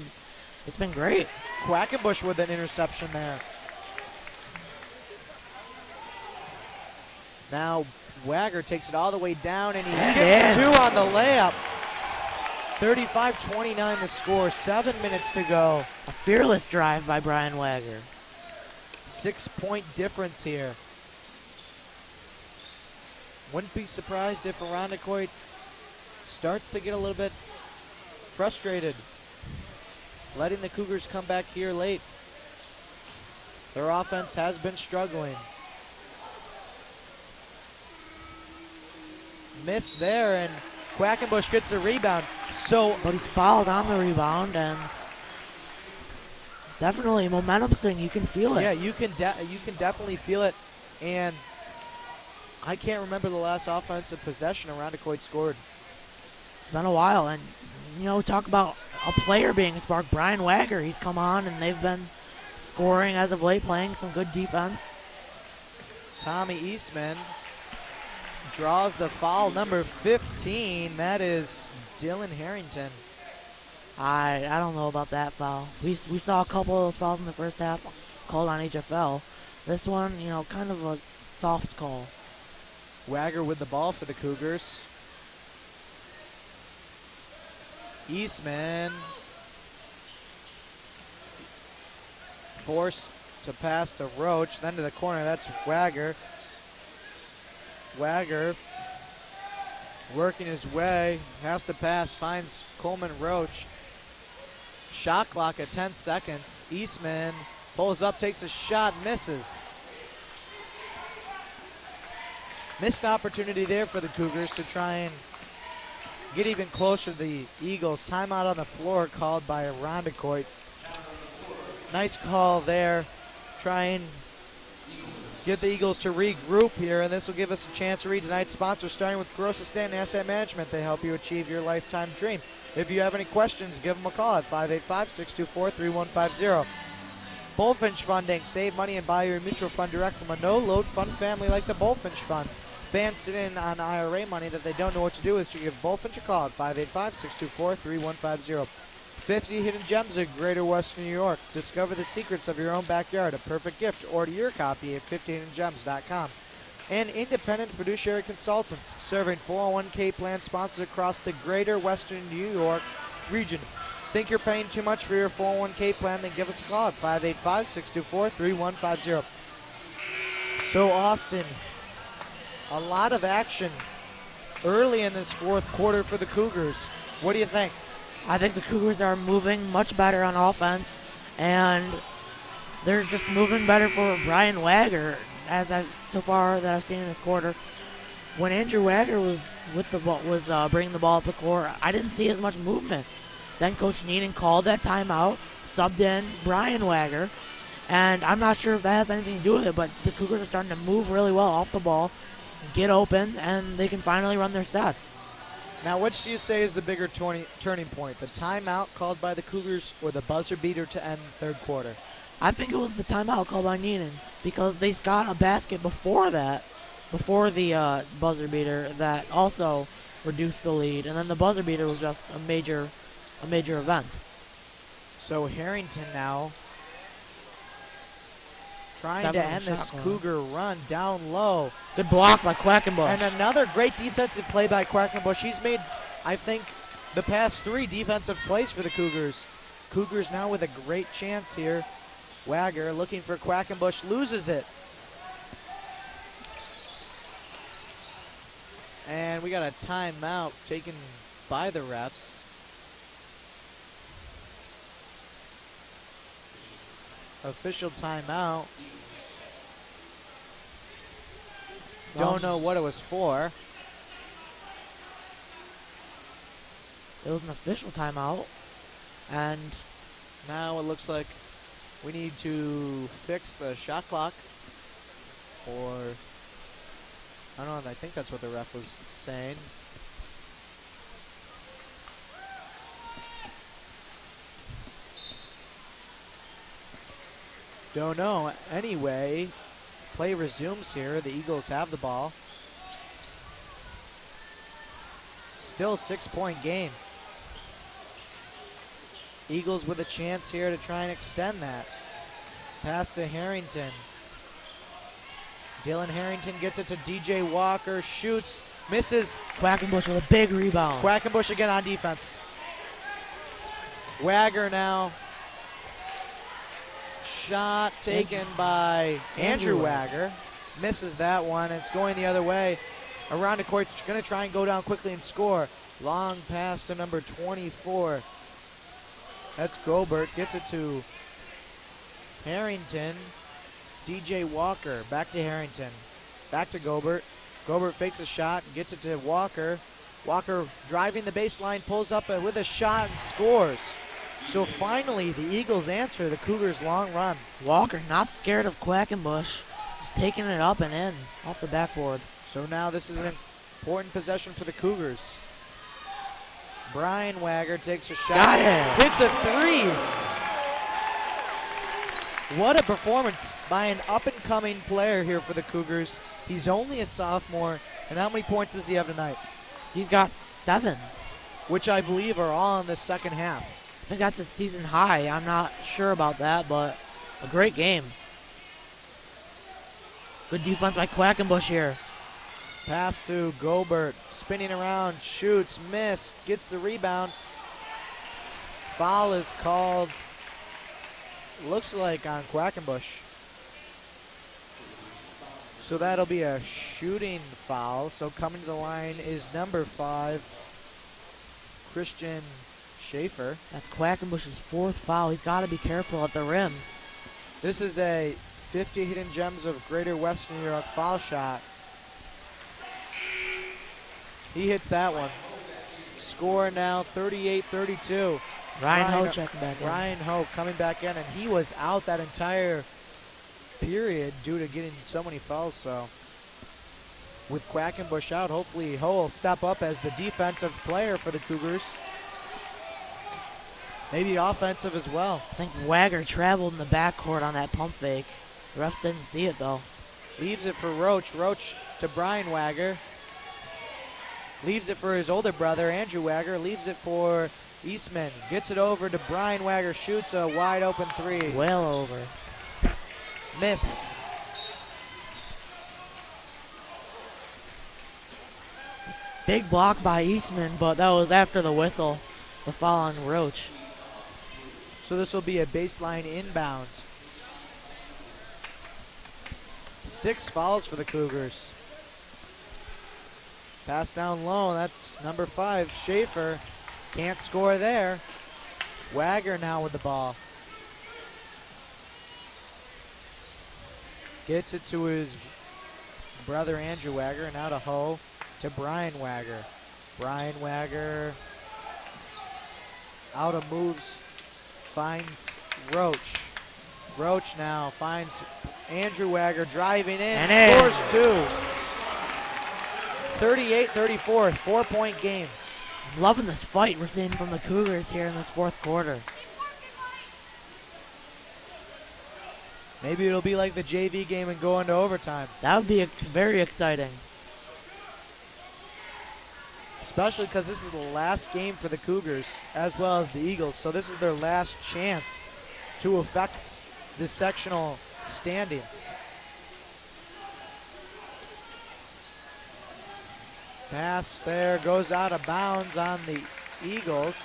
it's been great. Quackenbush with an interception there. Now Wagger takes it all the way down, and he gets two on the layup. 35-29 the score, 7 minutes to go. A fearless drive by Brian Wagger. 6-point difference here. Wouldn't be surprised if Irondequoit starts to get a little bit frustrated, letting the Cougars come back here late. Their offense has been struggling. Miss there, and Quackenbush gets the rebound. But he's fouled on the rebound, and definitely a momentum thing. You can feel it. Yeah, you can definitely feel it. And I can't remember the last offensive possession Irondequoit scored. It's been a while, and talk about a player being a spark. Brian Wagger, he's come on, and they've been scoring as of late, playing some good defense. Tommy Eastman draws the foul, number 15. That is Dylan Harrington. I don't know about that foul. We saw a couple of those fouls in the first half called on HF-L. This one, kind of a soft call. Wagger with the ball for the Cougars. Eastman forced to pass to Roach, then to the corner. That's Wagger. Wagger working his way, has to pass, finds Coleman Roach. Shot clock at 10 seconds. Eastman pulls up, takes a shot, misses. Missed opportunity there for the Cougars to try and get even closer to the Eagles. Timeout on the floor called by Irondequoit. Nice call there. Try and get the Eagles to regroup here, and this will give us a chance to read tonight's sponsor, starting with Gross Estate Asset Management. They help you achieve your lifetime dream. If you have any questions, give them a call at 585-624-3150. Bullfinch Funding. Save money and buy your mutual fund direct from a no-load fund family like the Bullfinch Fund. Fans sitting in on IRA money that they don't know what to do with should give Bullfinch a call at 585-624-3150. 50 Hidden Gems of Greater Western New York. Discover the secrets of your own backyard. A perfect gift. Order your copy at 50hiddengems.com. And Independent Fiduciary Consultants, serving 401k plan sponsors across the Greater Western New York region. Think you're paying too much for your 401k plan? Then give us a call at 585-624-3150. So Austin, a lot of action early in this fourth quarter for the Cougars. What do you think? I think the Cougars are moving much better on offense, and they're just moving better for Brian Wagger so far that I've seen in this quarter. When Andrew Wagger was bringing the ball up the court, I didn't see as much movement. Then Coach Neenan called that timeout, subbed in Brian Wagger, and I'm not sure if that has anything to do with it, but the Cougars are starting to move really well off the ball, get open, and they can finally run their sets. Now, which do you say is the bigger turning point? The timeout called by the Cougars or the buzzer beater to end the third quarter? I think it was the timeout called by Neenan, because they got a basket before the buzzer beater that also reduced the lead, and then the buzzer beater was just a major event. So Harrington now trying Seven to on the end this shot clock. Cougar run down low. Good block by Quackenbush. And another great defensive play by Quackenbush. He's made, I think, the past 3 defensive plays for the Cougars. Cougars now with a great chance here. Wagger looking for Quackenbush, loses it. And we got a timeout taken by the refs. Official timeout. Don't know what it was for. It was an official timeout. And Now it looks like we need to fix the shot clock. Or, I don't know, I think that's what the ref was saying. Don't know. Anyway, play resumes here. The Eagles have the ball. Still 6-point game. Eagles with a chance here to try and extend that. Pass to Harrington. Dylan Harrington gets it to DJ Walker, shoots, misses. Quackenbush with a big rebound. Quackenbush again on defense. Wagger now. Shot taken by Andrew Wagger. Misses that one. It's going the other way. Around the court, going to try and go down quickly and score. Long pass to number 24. That's Gobert. Gets it to Harrington. DJ Walker. Back to Harrington. Back to Gobert. Gobert fakes a shot. Gets it to Walker. Walker driving the baseline. Pulls up with a shot and scores. So finally, the Eagles answer the Cougars' long run. Walker not scared of Quackenbush. Just taking it up and in off the backboard. So now this is an important possession for the Cougars. Brian Wagger takes a shot. Got it. Hits a 3. What a performance by an up-and-coming player here for the Cougars. He's only a sophomore. And how many points does he have tonight? He's got 7. Which I believe are all in the second half. I think that's a season high. I'm not sure about that, but a great game. Good defense by Quackenbush here. Pass to Gobert. Spinning around, shoots, missed, gets the rebound. Foul is called, looks like on Quackenbush. So that'll be a shooting foul. So coming to the line is number 5, Christian Schaefer. That's Quackenbush's 4th foul. He's got to be careful at the rim. This is a 50 Hidden Gems of Greater Western New York foul shot. He hits that one. Score now 38-32. Ryan Ho checking back in. Ryan Ho coming back in, and he was out that entire period due to getting so many fouls. So with Quackenbush out, hopefully Ho will step up as the defensive player for the Cougars. Maybe offensive as well. I think Wagger traveled in the backcourt on that pump fake. The refs didn't see it, though. Leaves it for Roach. Roach to Brian Wagger. Leaves it for his older brother, Andrew Wagger. Leaves it for Eastman. Gets it over to Brian Wagger. Shoots a wide open 3. Well over. Miss. Big block by Eastman, but that was after the whistle. The foul on Roach. So this will be a baseline inbound. 6 fouls for the Cougars. Pass down low. That's number 5, Schaefer. Can't score there. Wagger now with the ball. Gets it to his brother Andrew Wagger. And now to Ho to Brian Wagger. Brian Wagger out of moves. Finds Roach. Roach now finds Andrew Wagger driving in. And scores 2. 38-34, 4-point game. I'm loving this fight we're seeing from the Cougars here in this 4th quarter. Maybe it'll be like the JV game and go into overtime. That would be very exciting. especially because this is the last game for the Cougars as well as the Eagles. So this is their last chance to affect the sectional standings. Pass there goes out of bounds on the Eagles.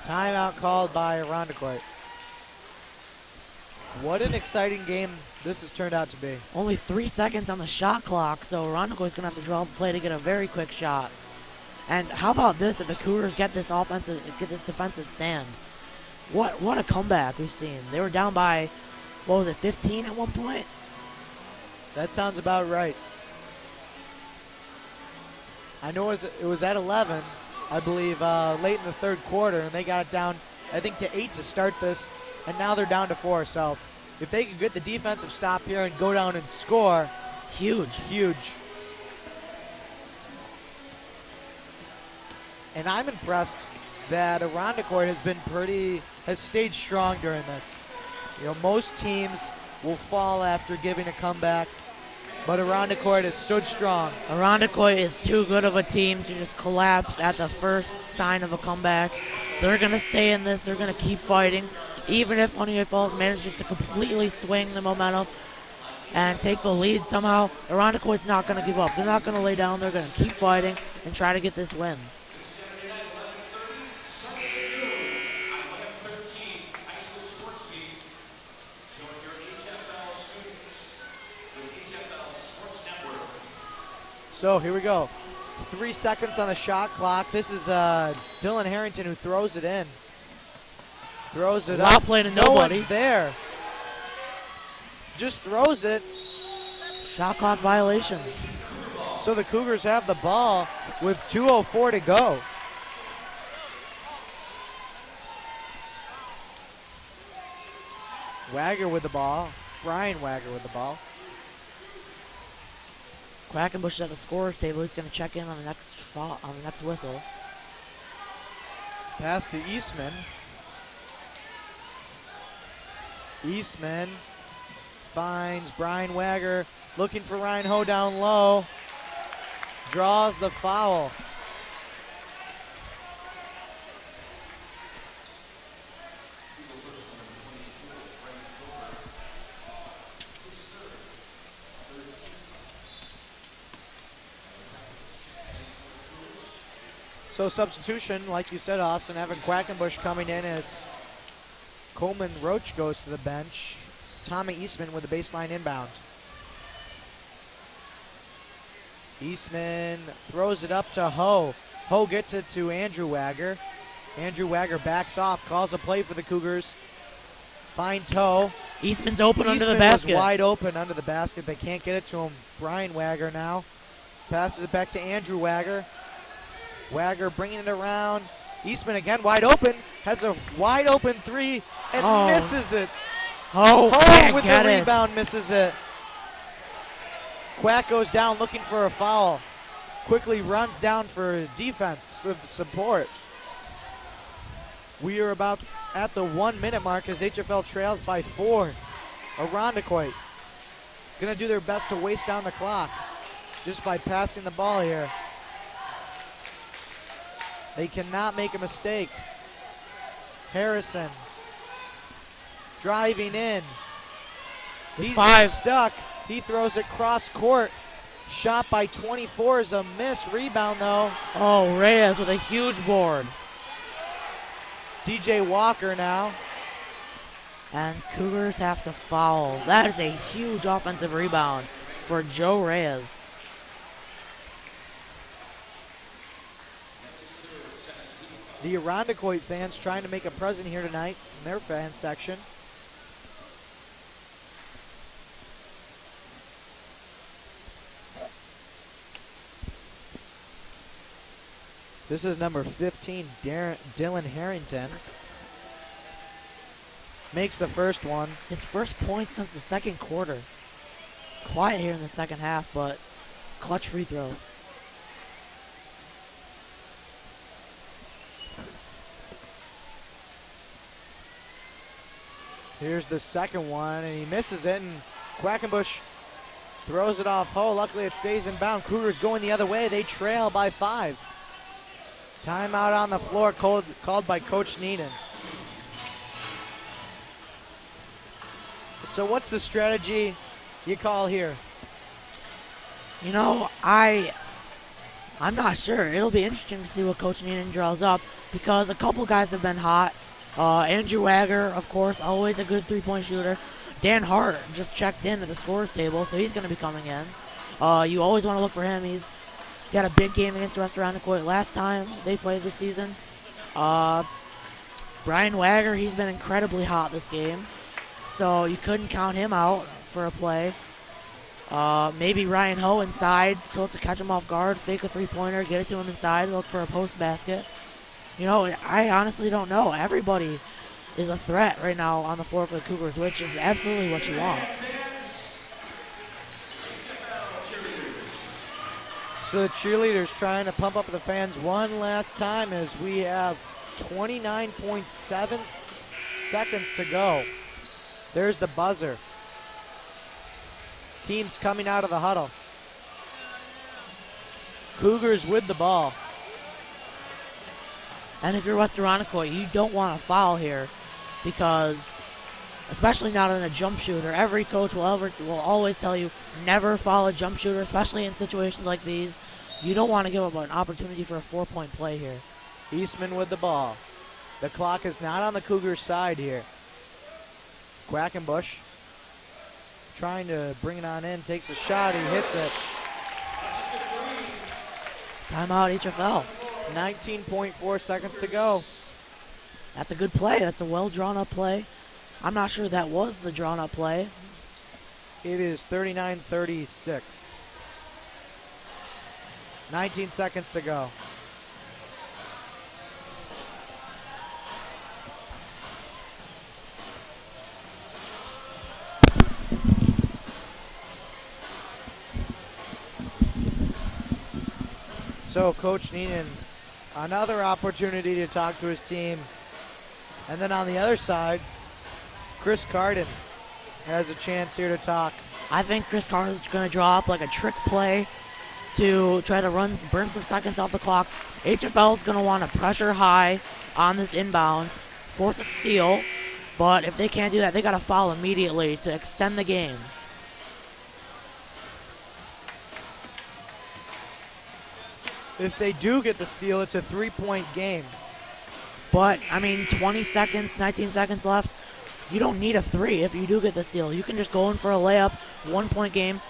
Timeout called by Irondequoit. What an exciting game this has turned out to be. Only 3 seconds on the shot clock, so Irondequoit's going to have to draw up a play to get a very quick shot. And how about this, if the Cougars get this defensive stand? What a comeback we've seen. They were down by, 15 at one point? That sounds about right. I know it was at 11, I believe, late in the third quarter, and they got it down, I think, to 8 to start this, and now they're down to 4. So if they could get the defensive stop here and go down and score, huge. And I'm impressed that Irondequoit has stayed strong during this. You know, most teams will fall after giving a comeback, but Irondequoit has stood strong. Irondequoit is too good of a team to just collapse at the first sign of a comeback. They're going to stay in this. They're going to keep fighting. Even if Honeoye Falls manages to completely swing the momentum and take the lead somehow, Irondequoit's not going to give up. They're not going to lay down. They're going to keep fighting and try to get this win. So here we go. 3 seconds on the shot clock. This is Dylan Harrington who throws it in. Throws it up. Play to no nobody. One's there. Just throws it. Shot clock violation. So the Cougars have the ball with 2:04 to go. Wagger with the ball. Brian Wagger with the ball. Quackenbush is at the scorer's table. He's going to check in on the next whistle. Pass to Eastman. Eastman finds Brian Wagger looking for Ryan Ho down low. Draws the foul. So substitution, like you said, Austin, Evan Quackenbush coming in as Coleman Roach goes to the bench. Tommy Eastman with the baseline inbound. Eastman throws it up to Ho. Ho gets it to Andrew Wagger. Andrew Wagger backs off, calls a play for the Cougars. Finds Ho. Eastman's open under the Eastman basket. was wide open under the basket. They can't get it to him. Brian Wagger now. Passes it back to Andrew Wagger. Wagger bringing it around. Eastman again wide open. Has a wide open three and misses it. Oh, With the rebound, misses it. Quack goes down looking for a foul. Quickly runs down for defense with support. We are about at the 1 minute mark as HF-L trails by 4. Irondequoit gonna do their best to waste down the clock just by passing the ball here. They cannot make a mistake. Harrison driving in. He's stuck. He throws it cross court. Shot by 24 is a miss. Rebound though. Oh, Reyes with a huge board. DJ Walker now. And Cougars have to foul. That is a huge offensive rebound for Joe Reyes. The Irondequoit fans trying to make a present here tonight in their fan section. This is number 15, Dylan Harrington. Makes the first one. His first point since the second quarter. Quiet here in the second half, but clutch free throw. Here's the second one, and he misses it, and Quackenbush Throws it off Ho. Luckily it stays in bound. Cougars going the other way. They trail by 5. Timeout on the floor called by Coach Neenan. So what's the strategy you call here? You know, I'm not sure. It'll be interesting to see what Coach Neenan draws up because a couple guys have been hot. Andrew Wagger, of course, always a good three-point shooter. Dan Hart just checked in at the scorers table, so he's going to be coming in. You always want to look for him. He's got a big game against West Irondequoit last time they played this season. Brian Wagger, he's been incredibly hot this game, so you couldn't count him out for a play. Maybe Ryan Ho inside, so to catch him off guard, fake a three-pointer, get it to him inside, look for a post basket. You know, I honestly don't know. Everybody is a threat right now on the floor for the Cougars, which is absolutely what you want. So the cheerleaders trying to pump up the fans one last time as we have 29.7 seconds to go. There's the buzzer. Teams coming out of the huddle. Cougars with the ball. And if you're West Irondequoit, you don't want to foul here because, especially not in a jump shooter, every coach will always tell you never foul a jump shooter, especially in situations like these. You don't want to give up an opportunity for a 4-point play here. Eastman with the ball. The clock is not on the Cougars' side here. Quackenbush trying to bring it on in, takes a shot, he hits it. Timeout HF-L. 19.4 seconds to go. That's a good play. That's a well drawn up play. I'm not sure that was the drawn up play. It is 39-36. 19 seconds to go. So Coach Neenan, another opportunity to talk to his team. And then on the other side, Chris Carden has a chance here to talk. I think Chris Carden's going to draw up like a trick play to try to burn some seconds off the clock. HF-L is going to want to pressure high on this inbound, force a steal, but if they can't do that, they got to foul immediately to extend the game. If they do get the steal, it's a 3-point game. But, I mean, 20 seconds, 19 seconds left. You don't need a 3 if you do get the steal. You can just go in for a layup, 1-point game.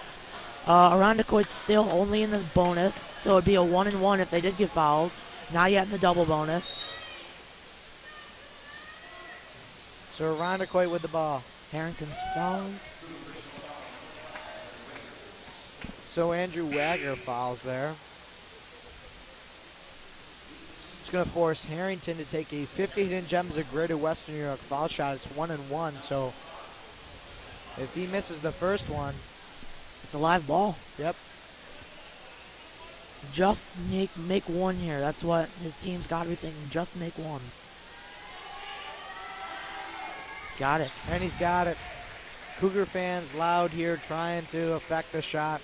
Irondequoit's still only in the bonus, so it'd be a 1-and-1 if they did get fouled. Not yet in the double bonus. So Irondequoit with the ball. Harrington's fouled. So Andrew Wagger fouls there. It's going to force Harrington to take a 50 hidden gems of greater Western New York foul shot. It's 1-and-1, so if he misses the first one, it's a live ball. Yep. Just make one here. That's what his team's got to be thinking. Just make one. Got it. And he's got it. Cougar fans loud here trying to affect the shot.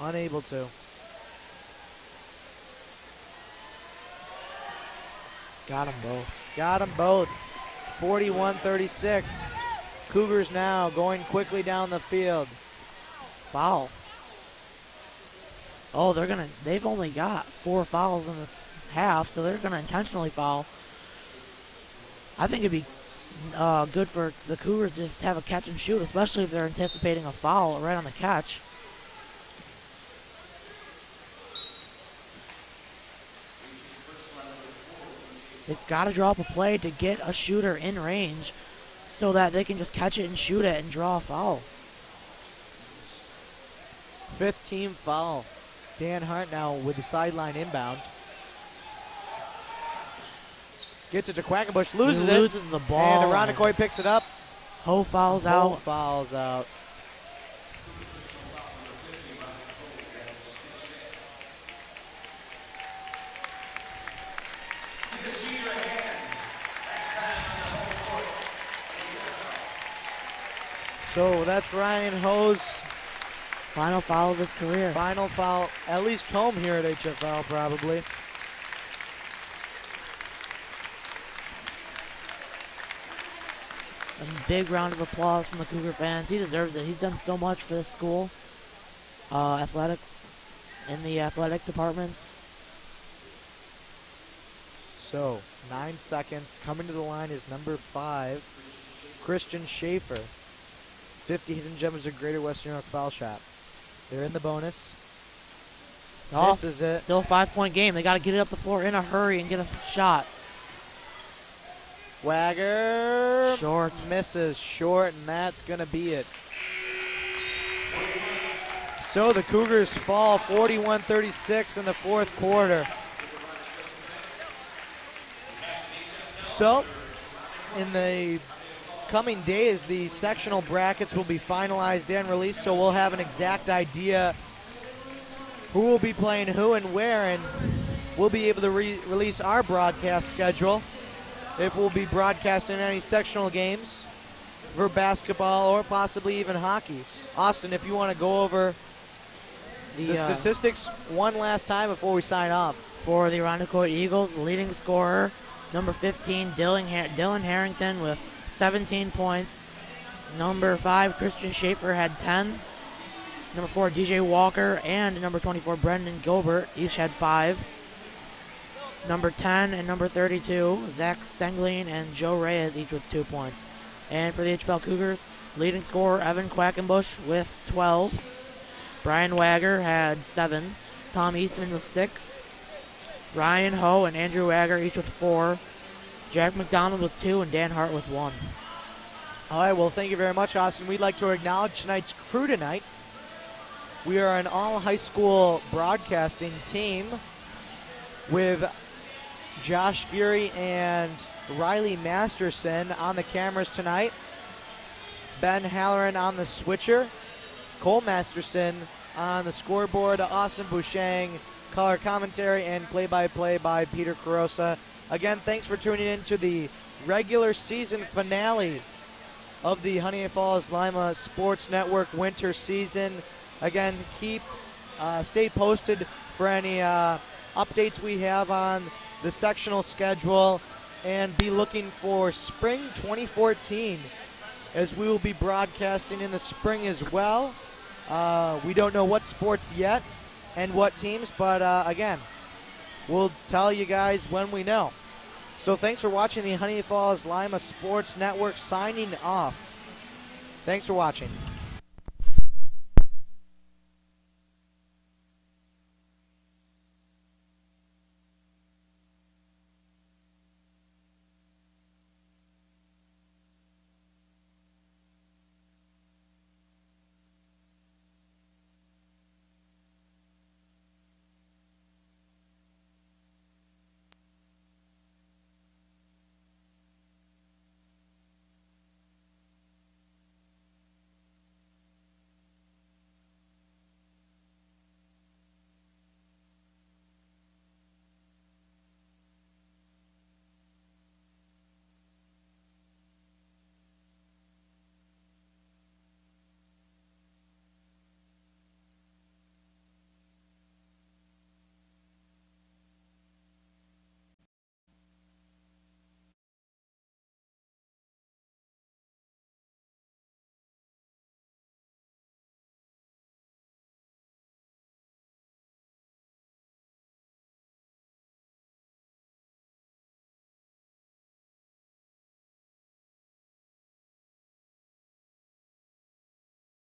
Unable to. Got them both. Got them both. 41-36. Cougars now going quickly down the field. Foul. Oh, they've only got 4 fouls in this half, so they're gonna intentionally foul. I think it'd be good for the Cougars to just have a catch and shoot, especially if they're anticipating a foul right on the catch. They've got to draw up a play to get a shooter in range so that they can just catch it and shoot it and draw a foul. 5th team foul. Dan Hart now with the sideline inbound. Gets it to Quackenbush, loses it. Loses the ball. And Irondequoit picks it up. Ho fouls Ho out. fouls out. So that's Ryan Ho's Final foul of his career. final foul, at least home here at HF-L probably. A big round of applause from the Cougar fans. He deserves it. He's done so much for this school. In the athletic departments. So 9 seconds. Coming to the line is number 5, Christian Schaefer. 50 hidden gems of Greater Western New York foul shot. They're in the bonus. Oh, This is it. still a 5-point game. They got to get it up the floor in a hurry and get a shot. Wagger Short. misses short, and that's going to be it. So the Cougars fall 41-36 in the fourth quarter. So in the coming days, the sectional brackets will be finalized and released, so we'll have an exact idea who will be playing who and where, and we'll be able to release our broadcast schedule if we'll be broadcasting any sectional games for basketball or possibly even hockey. Austin, if you want to go over the statistics one last time before we sign off. For the Irondequoit Eagles, leading scorer, number 15, Dylan Harrington with 17 points. Number 5, Christian Schaefer had 10. Number 4, DJ Walker, and number 24, Brendan Gilbert, each had 5. Number 10 and number 32, Zach Stengling and Joe Reyes, each with 2 points. And for the HF-L Cougars, leading scorer Evan Quackenbush with 12. Brian Wagger had 7. Tom Eastman with 6. Ryan Ho and Andrew Wagger each with 4. Jack McDonald with 2 and Dan Hart with 1. All right, well, thank you very much, Austin. We'd like to acknowledge tonight's crew tonight. We are an all-high school broadcasting team with Josh Fury and Riley Masterson on the cameras tonight. Ben Halloran on the switcher. Cole Masterson on the scoreboard. Austin Bouchang, color commentary and play-by-play by Peter Carosa. Again, thanks for tuning in to the regular season finale of the Honeoye Falls-Lima Sports Network winter season. Again, stay posted for any updates we have on the sectional schedule, and be looking for spring 2014 as we will be broadcasting in the spring as well. We don't know what sports yet and what teams, but again, we'll tell you guys when we know. So thanks for watching the Honeoye Falls-Lima Sports Network, signing off. Thanks for watching.